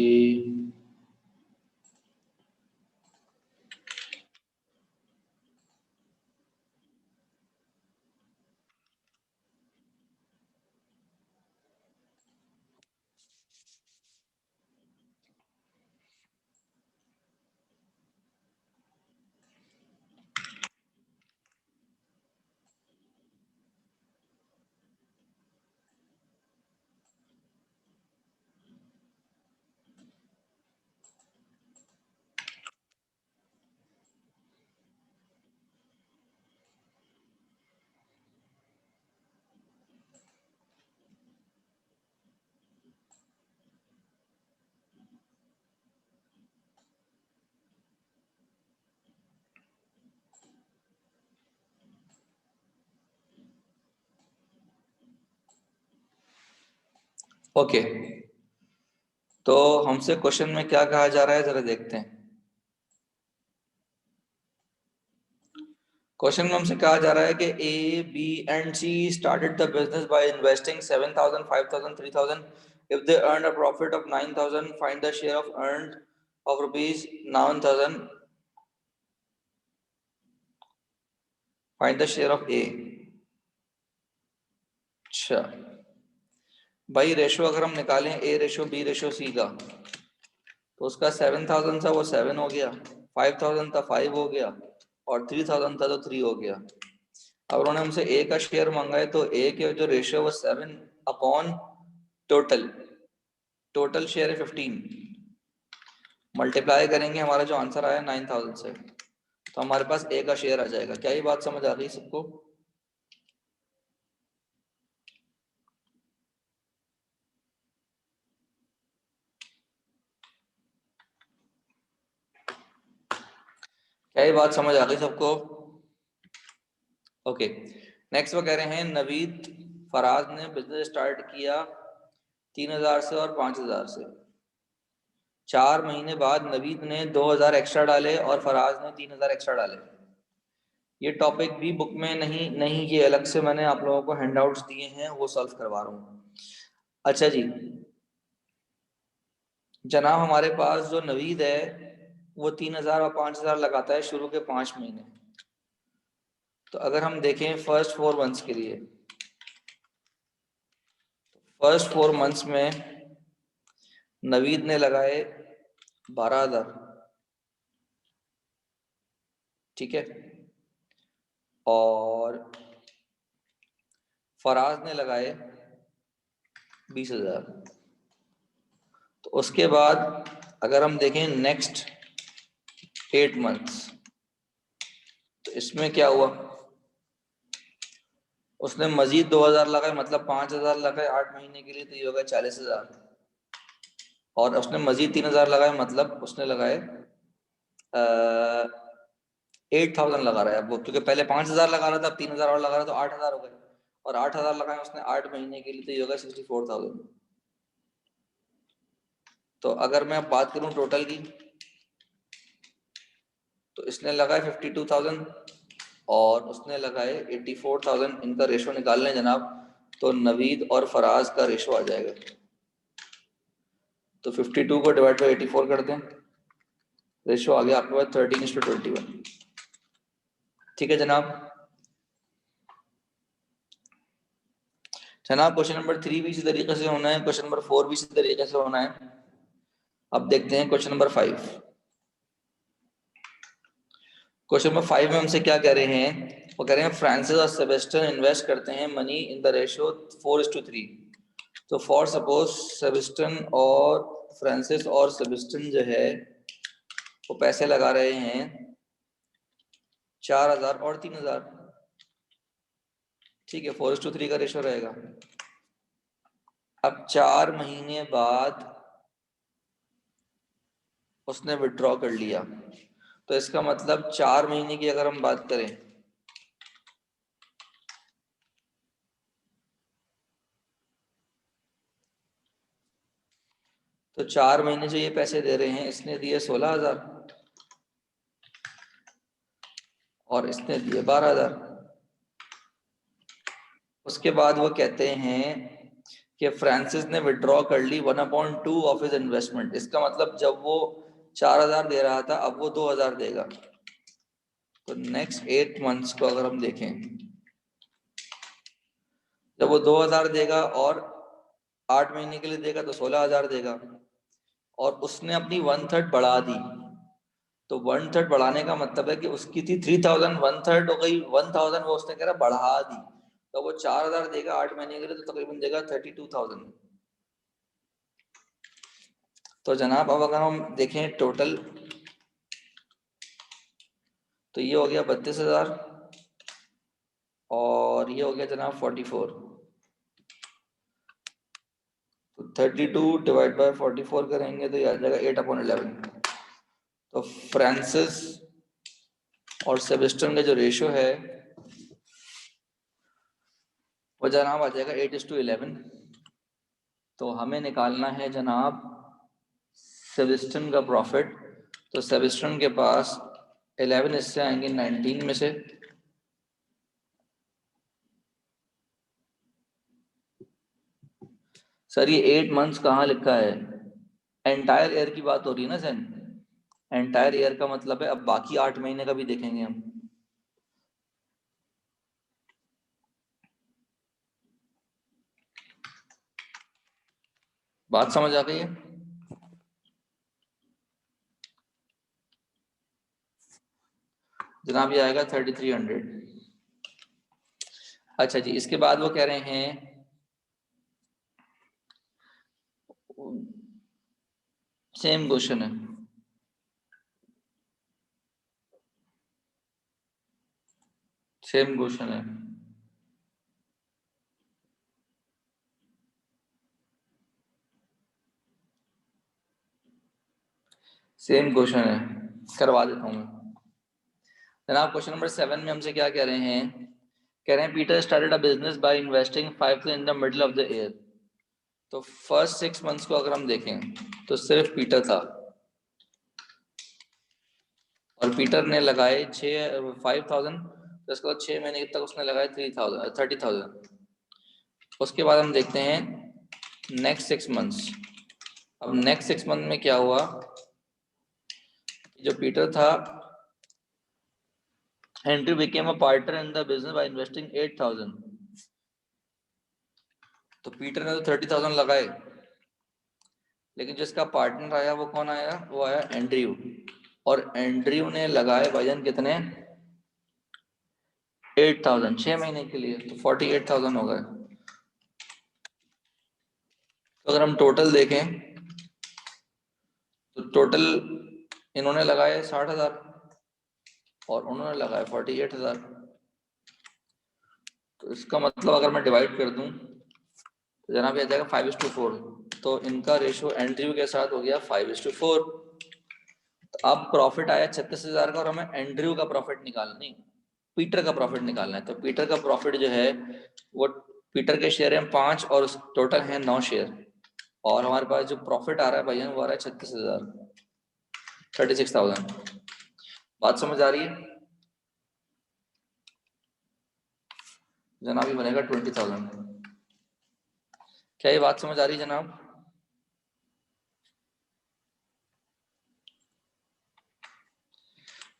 ओके। तो हमसे क्वेश्चन में क्या कहा जा रहा है जरा देखते हैं। क्वेश्चन में हमसे कहा जा रहा है कि A B and C started the business by investing 7,000, 5,000, 3,000। If they earn a profit of 9,000, find the share of earned of rupees 9,000, find the share of A. अच्छा भाई, रेशो अगर हम निकालें A ratio B ratio C का, तो उसका 7,000 था वो 7 हो गया, 5,000 था 5 हो गया, और 3,000 था तो 3 हो गया। अब उन्होंने हमसे ए का शेयर मांगा है, तो ए के जो रेशियो वो 7 अपॉन टोटल, टोटल शेयर है 15, मल्टीप्लाई करेंगे, हमारा जो आंसर आया 9,000 से, तो हमारे पास ए का शेयर आ जाएगा। क्या ये बात समझ आ गई सबको? क्या ये बात समझ आ गई सबको? ओके, नेक्स्ट वो कह रहे हैं नवीद फराज ने बिजनेस स्टार्ट किया 3,000 से और 5,000 से। 4 महीने बाद नवीद ने 2,000 एक्स्ट्रा डाले और फराज ने 3,000 एक्स्ट्रा डाले। ये टॉपिक भी बुक में नहीं ये अलग से मैंने आप लोगों को हैंडआउट्स दिए हैं, वो सॉल्व करवा रहा हूँ। अच्छा जी जनाब, हमारे पास जो नवीद है वो 3,000 और 5,000 लगाता है शुरू के 5 महीने। तो अगर हम देखें फर्स्ट 4 मंथ्स के लिए, फर्स्ट 4 मंथ्स में नवीद ने लगाए 12,000, ठीक है, और फराज ने लगाए 20,000। तो उसके बाद अगर हम देखें नेक्स्ट 8 मंथ्स, तो इसमें क्या हुआ, उसने मजीद 2,000 लगाए, मतलब 5,000 लगाए 8 महीने के लिए, तो ये हो गया 40,000। और उसने मजीद 3,000 लगाए, मतलब उसने लगाए 8,000 लगा रहा है अब वो, क्योंकि पहले 5,000 लगा रहा था, अब 3,000 और लगा रहा, तो 8,000 हो गए, और 8,000 लगाए उसने 8 महीने के लिए, तो ये होगा 64,000। तो अगर मैं अब बात करूं टोटल की, तो इसने लगाए 52,000 और उसने लगाए 84,000, इनका रेशो निकाल लें जनाब, तो नवीद और फराज का रेशो आ जाएगा। तो 52 को डिवाइड बाई 84 कर दें, रेशो आ गया आपके पास 13:21। ठीक है जनाब। जनाब क्वेश्चन नंबर 3 भी इसी तरीके से होना है, क्वेश्चन नंबर 4 भी इसी तरीके से होना है। अब देखते हैं क्वेश्चन नंबर 5। क्वेश्चन नंबर 5 में हमसे क्या कह रहे हैं, वो कह रहे हैं फ्रांसिस और सेबेस्टियन इन्वेस्ट करते हैं मनी इन द रेशियो 4:3। तो फॉर सपोज सेबेस्टियन और फ्रांसिस और सेबेस्टियन जो है वो पैसे लगा रहे हैं 4,000 और 3,000। ठीक है, 4:3 का रेशो रहेगा। अब 4 महीने बाद उसने विड्रॉ कर लिया, तो इसका मतलब 4 महीने की अगर हम बात करें, तो 4 महीने से ये पैसे दे रहे हैं, इसने दिए 16,000 और इसने दिए 12,000। उसके बाद वो कहते हैं कि फ्रांसिस ने विड्रॉ कर ली 1/2 ऑफ हिज इन्वेस्टमेंट। इसका मतलब जब वो 4,000 दे रहा था, अब वो 2,000 देगा। तो नेक्स्ट 8 मंथ्स को अगर हम देखें, जब वो 2,000 देगा और 8 महीने के लिए देगा तो 16,000 देगा, और उसने अपनी 1/3 बढ़ा दी। तो 1/3 बढ़ाने का मतलब है कि उसकी थी 3,000, 1/3 हो गई 1,000, वो उसने कह रहा बढ़ा दी, तो वो 4,000 देगा 8 महीने के लिए, तो तकरीबन देगा 32,000। तो जनाब अब अगर हम देखें टोटल, तो ये हो गया 32,000 और ये हो गया जनाब 44। तो 32 डिवाइड बाय 44 करेंगे तो ये आ जाएगा 8/11। तो फ्रांसिस और सेबेस्टियन का जो रेशो है वो जनाब आ जाएगा 8:11। तो हमें निकालना है जनाब सेबेस्टियन का प्रॉफिट। तो सेबेस्टियन के पास 11 इससे आएंगे 19 में से, सर ये 8 मंथ्स कहाँ लिखा है, एंटायर ईयर की बात हो रही है ना सर। एंटायर ईयर का मतलब है अब बाकी 8 महीने का भी देखेंगे हम। बात समझ आ गई है जनाब, ये आएगा 3,300। अच्छा जी, इसके बाद वो कह रहे हैं सेम क्वेश्चन है, सेम क्वेश्चन है। सेम क्वेश्चन है, करवा देता हूँ मैं जनाब। क्वेश्चन नंबर 7 में हमसे क्या कह रहे हैं, कह रहे हैं Peter started a business by investing 5,000 in the middle of the year. तो फर्स्ट 6 मंथ्स को अगर हम देखें तो सिर्फ पीटर था, और पीटर ने लगाए 5,000, तो इसके बाद 6 महीने तक उसने लगाए 30,000। उसके बाद हम देखते हैं नेक्स्ट 6 मंथ्स। अब नेक्स्ट 6 मंथ में क्या हुआ, जो पीटर था, Henry became a partner in the business by investing 8,000। तो पीटर ने तो 30,000 लगाए, लेकिन जिसका पार्टनर आया वो कौन आया, वो आया एंड्रयू। और एंड्रयू ने लगाए भाईजान कितने, 8,000 6 महीने के लिए, तो 48,000 हो गए। तो अगर हम टोटल देखें तो टोटल इन्होंने लगाए 60,000 और उन्होंने लगाए 48,000। तो इसका मतलब अगर मैं डिवाइड कर दूं तो जनाब ये आ जाएगा 5:4। तो इनका रेशो एंड्रयू के साथ हो गया 5:4। अब प्रॉफिट आया 36,000 का और हमें एंड्रयू का प्रॉफिट निकालना, नहीं पीटर का प्रॉफिट निकालना है। तो पीटर का प्रॉफिट जो है वो, पीटर के शेयर हैं 5 और टोटल है 9 शेयर, और हमारे पास जो प्रॉफिट आ रहा है भैया वो आ रहा है 36,000, 36,000। बात समझ आ रही है जनाब? ये बनेगा 20,000। क्या ये बात समझ आ रही है जनाब?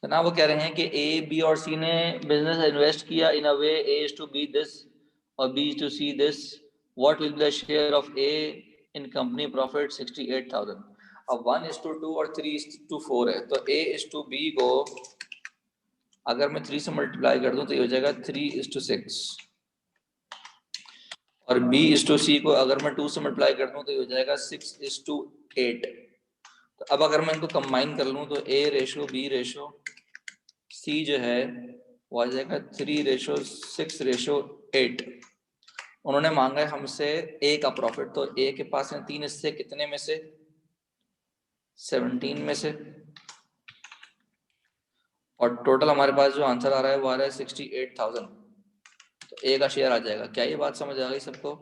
जनाब वो कह रहे हैं कि ए, बी और सी ने बिजनेस इन्वेस्ट किया in a way A is to B this और B is to C this, what will be the share of A in company profit? 68,000। अब 1:2 और 3:4 है, तो ए इज टू बी को अगर मैं 3 से मल्टीप्लाई कर दूं तो ये हो जाएगा 3:6, और B/C को अगर मैं 2 से मल्टीप्लाई कर दूं तो ये हो जाएगा 6:8। तो अब अगर मैं इनको कंबाइन कर लूं तो A/B/C जो है वो आ जाएगा 3:6:8। उन्होंने मांगा है हमसे A का प्रॉफिट, तो A के पास है 3 हिस्से, कितने में से? 17 में से, और टोटल हमारे पास जो आंसर आ रहा है वो आ रहा है 68,000। तो A का शेयर आ जाएगा। क्या ये बात समझ आ गई सबको?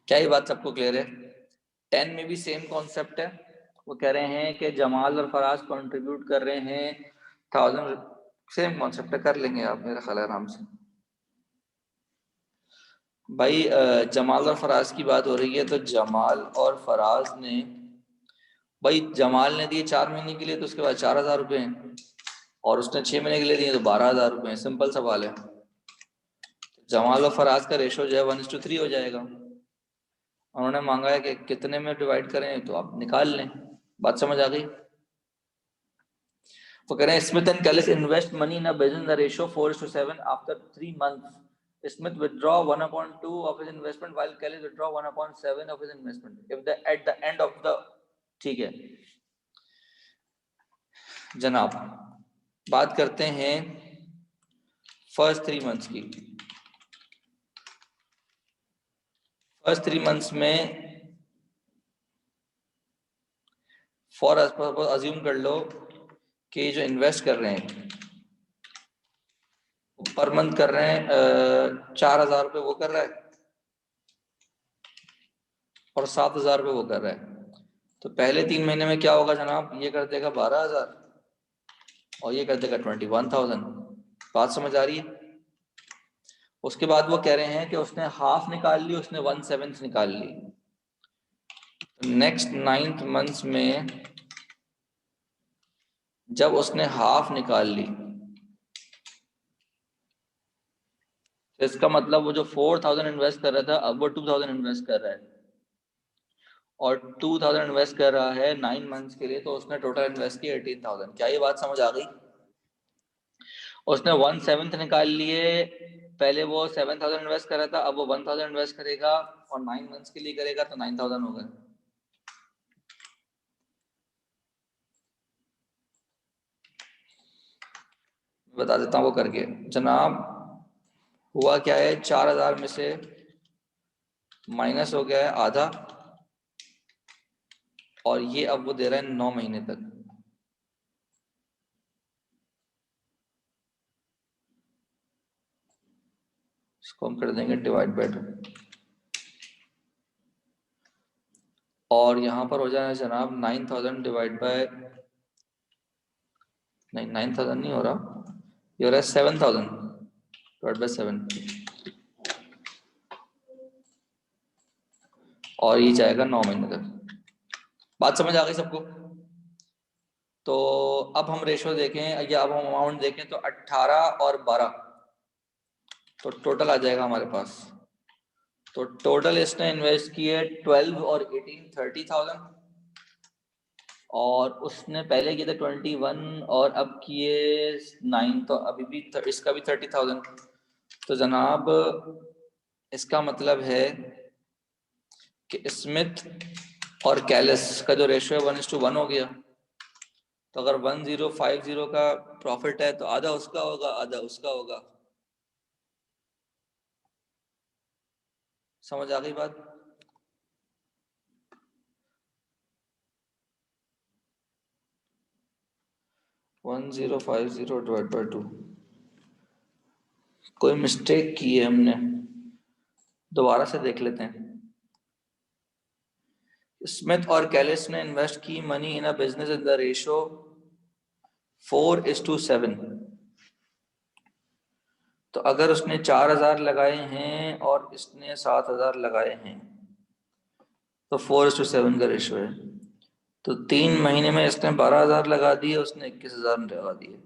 क्या ये बात सबको क्लियर है? 10 में भी सेम कॉन्सेप्ट है। वो कह रहे हैं कि जमाल और फराज कंट्रीब्यूट कर रहे हैं 1000, सेम कॉन्सेप्ट है, कर लेंगे आप मेरा ख्याल है आराम से। भाई जमाल और फराज की बात हो रही है, तो जमाल और फराज ने, भाई जमाल ने दिए 4 महीने के लिए तो उसके बाद 4,000 रुपये हैं, और उसने 6 महीने के लिए दिए तो 12,000 रुपये हैं। सिंपल सवाल है। जमाल और फराज का रेशो जो है 1:3 हो जाएगा। उन्होंने मांगा है कि कितने में डिवाइड करें, तो आप निकाल लें। बात समझ आ गई? वो कह रहे हैं Smith and Kallis invest money in a business the ratio 4:7 after 3 months Smith withdraw 1/2 of his investment while Kelly withdraw 1/7 of his investment if the at the end of the, ठीक है जनाब। बात करते हैं फर्स्ट 3 months की। First 3 months में for assume कर लो कि जो इन्वेस्ट कर रहे हैं पर मंथ कर रहे हैं 4,000 रुपये वो कर रहा है, और 7,000 रुपये वो कर रहा है। तो पहले 3 महीने में क्या होगा जनाब? ये कर देगा 12,000 और ये कर देगा 21,000। बात समझ आ रही है? उसके बाद वो कह रहे हैं कि उसने हाफ निकाल ली, उसने 1/7 निकाल ली। नेक्स्ट 9th मंथ्स में जब उसने हाफ निकाल ली, तो इसका मतलब वो जो 4,000 इन्वेस्ट कर रहा था अब वो 2,000 इन्वेस्ट कर रहा है, और 2,000 इन्वेस्ट कर रहा है 9 मंथ्स के लिए, तो उसने टोटल इन्वेस्ट किया 18,000। क्या ये बात समझ आ गई? उसने 1/7 निकाल लिए, पहले वो 7,000 इन्वेस्ट कर रहा था, अब वो 1,000 इन्वेस्ट करेगा और 9 मंथ्स के लिए करेगा, तो 9,000 हो गए। बता देता हूँ वो करके जनाब। हुआ क्या है, 4,000 में से माइनस हो गया है आधा, और ये अब वो दे रहा है 9 महीने तक। इसको हम कर देंगे डिवाइड बाय 2, और यहाँ पर हो जाए जनाब 9,000 डिवाइड बाय, नहीं 9,000 नहीं हो रहा, ये हो रहा है 7,000 डिवाइड बाय 7, और ये जाएगा 9 महीने तक। बात समझ आ गई सबको? तो अब हम रेशो देखें या अब हम अमाउंट देखें तो 18 और 12, तो टोटल आ जाएगा हमारे पास। तो टोटल इसने इन्वेस्ट किए 12 और 18 30,000, और उसने पहले किए थे 21 और अब किए 9, तो अभी भी इसका भी 30,000। तो जनाब इसका मतलब है कि स्मिथ और कैलिस का जो रेशियो है 1:1 हो गया। तो अगर 1050 का प्रॉफिट है तो आधा उसका होगा आधा उसका होगा। समझ आ गई बात? One 1050 divide by 2। कोई मिस्टेक की है हमने, दोबारा से देख लेते हैं। स्मिथ और कैलिस ने इन्वेस्ट की money in a business in the ratio 4:7। तो अगर उसने 4,000 लगाए हैं और इसने 7,000 लगाए हैं तो 4:7 का रेशियो है। तो 3 महीने में इसने 12,000 लगा दिए, उसने 21,000 लगा दिए।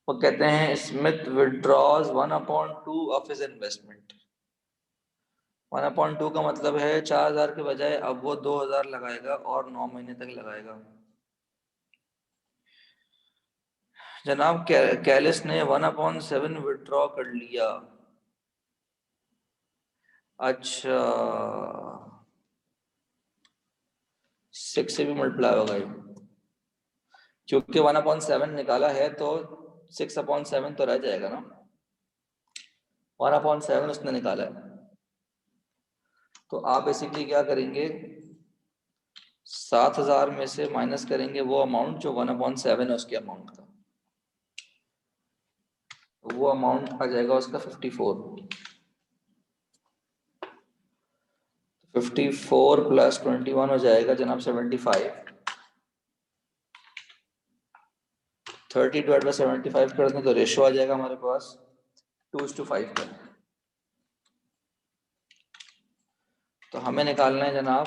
वो कहते हैं Smith withdraws 1/2 of his investment. 1/2 का मतलब है 4,000 के बजाय अब वो 2,000 लगाएगा और 9 महीने तक लगाएगा। जनाब कैलिस ने 1/7 विड्रॉ कर लिया। अच्छा, 6 से भी मल्टीप्लाई होगा ये, क्योंकि 1/7 निकाला है तो 6/7 तो रह जाएगा ना। 1/7 उसने निकाला है। तो आप बेसिकली क्या करेंगे, 7,000 में से माइनस करेंगे वो अमाउंट जो 1/7 है उसके अमाउंट का। वो अमाउंट आ जाएगा उसका 54। 54 प्लस 21 हो जाएगा जनाब 75। 30 डिवाइड बाई 75 कर दें तो रेशो आ जाएगा हमारे पास 2:5 का। तो हमें निकालना है जनाब,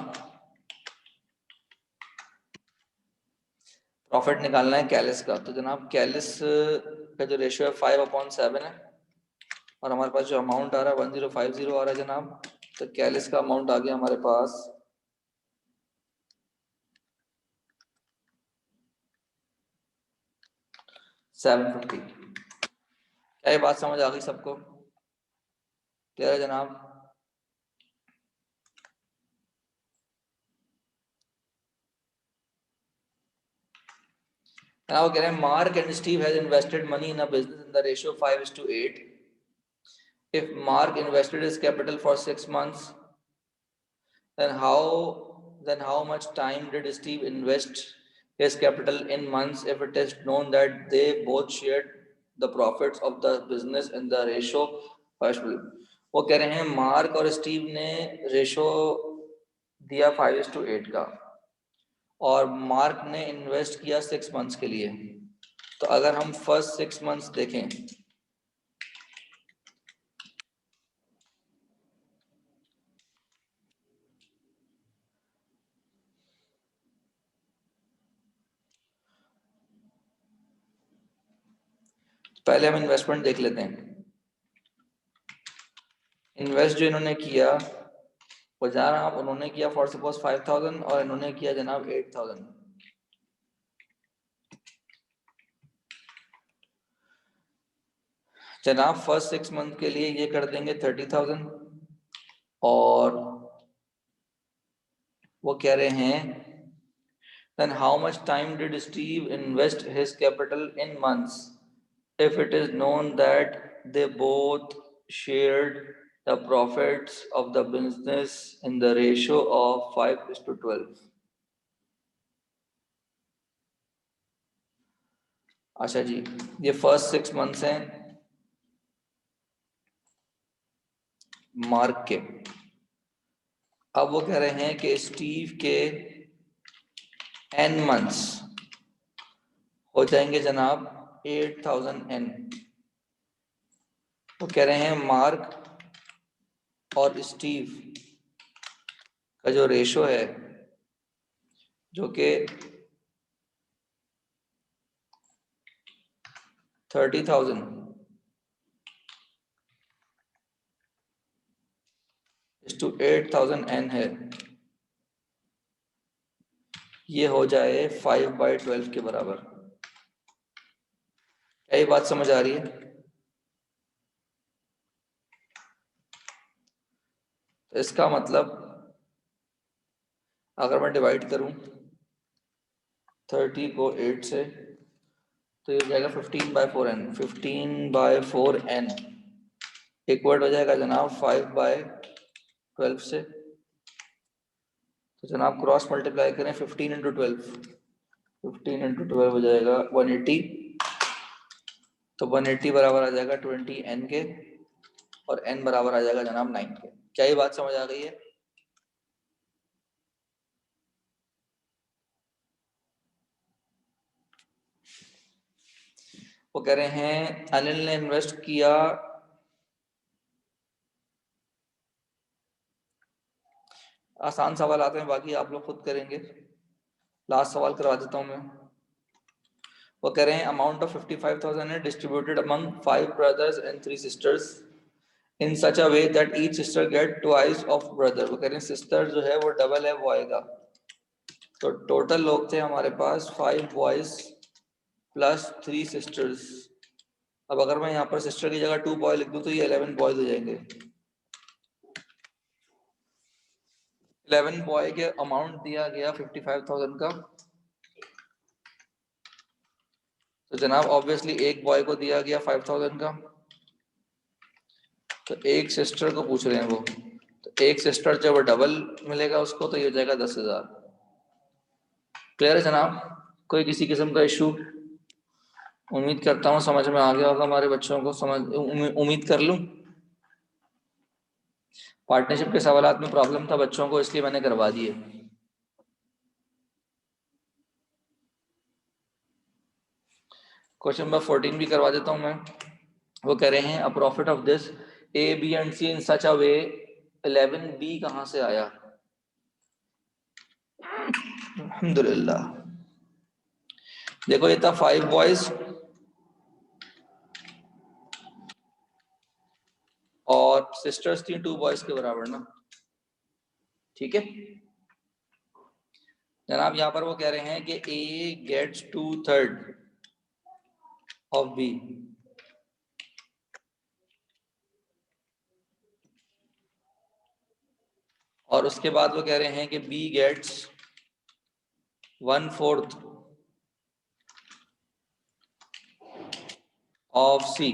प्रॉफिट निकालना है कैलिस का। तो जनाब कैलिस का जो रेशियो है 5/7 है और हमारे पास जो अमाउंट आ रहा है 1050 आ रहा है जनाब। तो कैलिस का अमाउंट आ गया हमारे पास 750। क्या ये बात समझ आ गई सबको? क्लियर है जनाब? Now कह रहे हैं mark and Steve has invested money in a business in the ratio 5:8। If Mark invested his capital for 6 months, then how much time did Steve invest his capital in months if it is known that they both shared the profits of the business in the ratio 5:8? वो कह रहे हैं mark और Steve ने ratio दिया 5:8 का और mark ने इन्वेस्ट किया 6 मंथ्स के लिए। तो अगर हम फर्स्ट 6 मंथ्स देखें, पहले हम इन्वेस्टमेंट देख लेते हैं। इन्वेस्ट जो इन्होंने किया वो जनाब उन्होंने किया फॉर सपोज 5,000 और इन्होंने किया जनाब 8,000। जनाब फर्स्ट 6 मंथ के लिए ये कर देंगे 30,000 और वो कह रहे हैं then how much time did Steve invest his capital in months if it is known that they both shared the profits of the business in the ratio of 5:12? अच्छा जी, ये फर्स्ट 6 मंथ्स हैं मार्क के। अब वो कह रहे हैं कि स्टीव के n मंथ्स हो जाएंगे जनाब 8,000 n। वो कह रहे हैं मार्क और स्टीव का जो रेशो है जो कि 30,000 to 8,000 n है, ये हो जाए 5/12 के बराबर। क्या ये बात समझ आ रही है? तो इसका मतलब अगर मैं डिवाइड करूं 30 को 8 से तो ये हो जाएगा 15/4n। 15/4n इक्वल हो जाएगा जनाब 5/12 से। तो जनाब क्रॉस मल्टीप्लाई करें 15 इंटू 12, 15 इंटू 12 हो जाएगा 180। तो 180 बराबर आ जाएगा 20n के, और n बराबर आ जाएगा जनाब 9 के। क्या ये बात समझ आ गई है? वो कह रहे हैं अनिल ने इन्वेस्ट किया, आसान सवाल आते हैं, बाकी आप लोग खुद करेंगे। लास्ट सवाल करवा देता हूं मैं। वो कह रहे हैं अमाउंट ऑफ 55,000 है distributed among 5 brothers and 3 sisters in such a way that each sister get twice of brother. वो कह रहे हैं सिस्टर जो है वो डबल है, वो आएगा। तो टोटल लोग थे हमारे पास 5 बॉयज प्लस 3 सिस्टर्स। अब अगर मैं यहाँ पर सिस्टर की जगह 2 बॉय लिख दूं तो ये 11 बॉयज हो जाएंगे। 11 बॉय के अमाउंट दिया गया 55,000 का। तो जनाब ऑब्वियसली एक बॉय को दिया गया 5,000 का, तो एक सिस्टर को पूछ रहे हैं वो। तो एक सिस्टर जब डबल मिलेगा उसको तो ये हो जाएगा 10,000। क्लियर है जनाब? कोई किसी किस्म का इशू? उम्मीद करता हूँ समझ में आ गया होगा हमारे बच्चों को। समझ उम्मीद कर लूँ। पार्टनरशिप के सवालात में प्रॉब्लम था बच्चों को, इसलिए मैंने करवा दिए। क्वेश्चन नंबर 14 भी करवा देता हूँ मैं। वो कह रहे हैं a profit of this A B and C in such a way 11b कहाँ से आया? अल्हम्दुलिल्लाह। देखो ये था 5 बॉयज और सिस्टर्स थी 2 बॉयज के बराबर ना। ठीक है जनाब, यहाँ पर वो कह रहे हैं कि ए गेट्स 2/3 ऑफ बी, और उसके बाद वो कह रहे हैं कि बी गेट्स 1/4 ऑफ सी।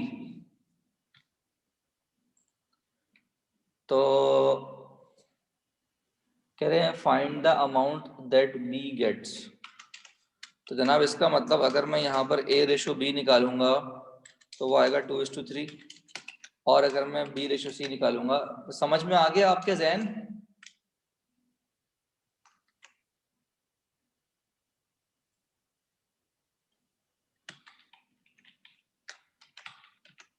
तो कह रहे हैं find the amount that B gets. तो जनाब इसका मतलब अगर मैं यहाँ पर ए रेशो बी निकालूंगा तो वो आएगा 2:3, और अगर मैं बी रेशो सी निकालूंगा, तो समझ में आ गया आपके जहन?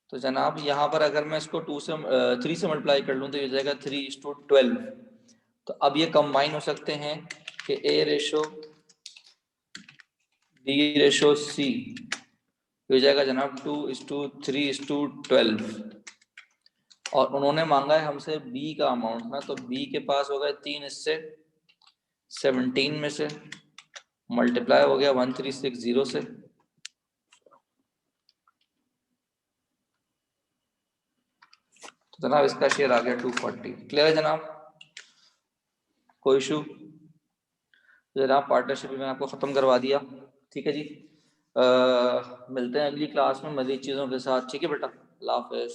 तो जनाब यहाँ पर अगर मैं इसको 3 से मल्टीप्लाई कर लूँ तो ये हो जाएगा 3:12। तो अब ये कंबाइन हो सकते हैं कि ए रेशो बी रेशो सी हो जाएगा जनाब 2:3:12। और उन्होंने मांगा है हमसे बी का अमाउंट ना, तो बी के पास हो गए 3 हिस्से 17 में से, मल्टीप्लाई हो गया 1360 से। तो जनाब इसका शेयर आ गया 240। क्लियर है जनाब? कोई इशू? जनाब पार्टनरशिप में आपको ख़त्म करवा दिया। ठीक है जी, मिलते हैं अगली क्लास में मज़ीद चीज़ों के साथ। ठीक है बेटा, अल्लाह हाफ़िज़।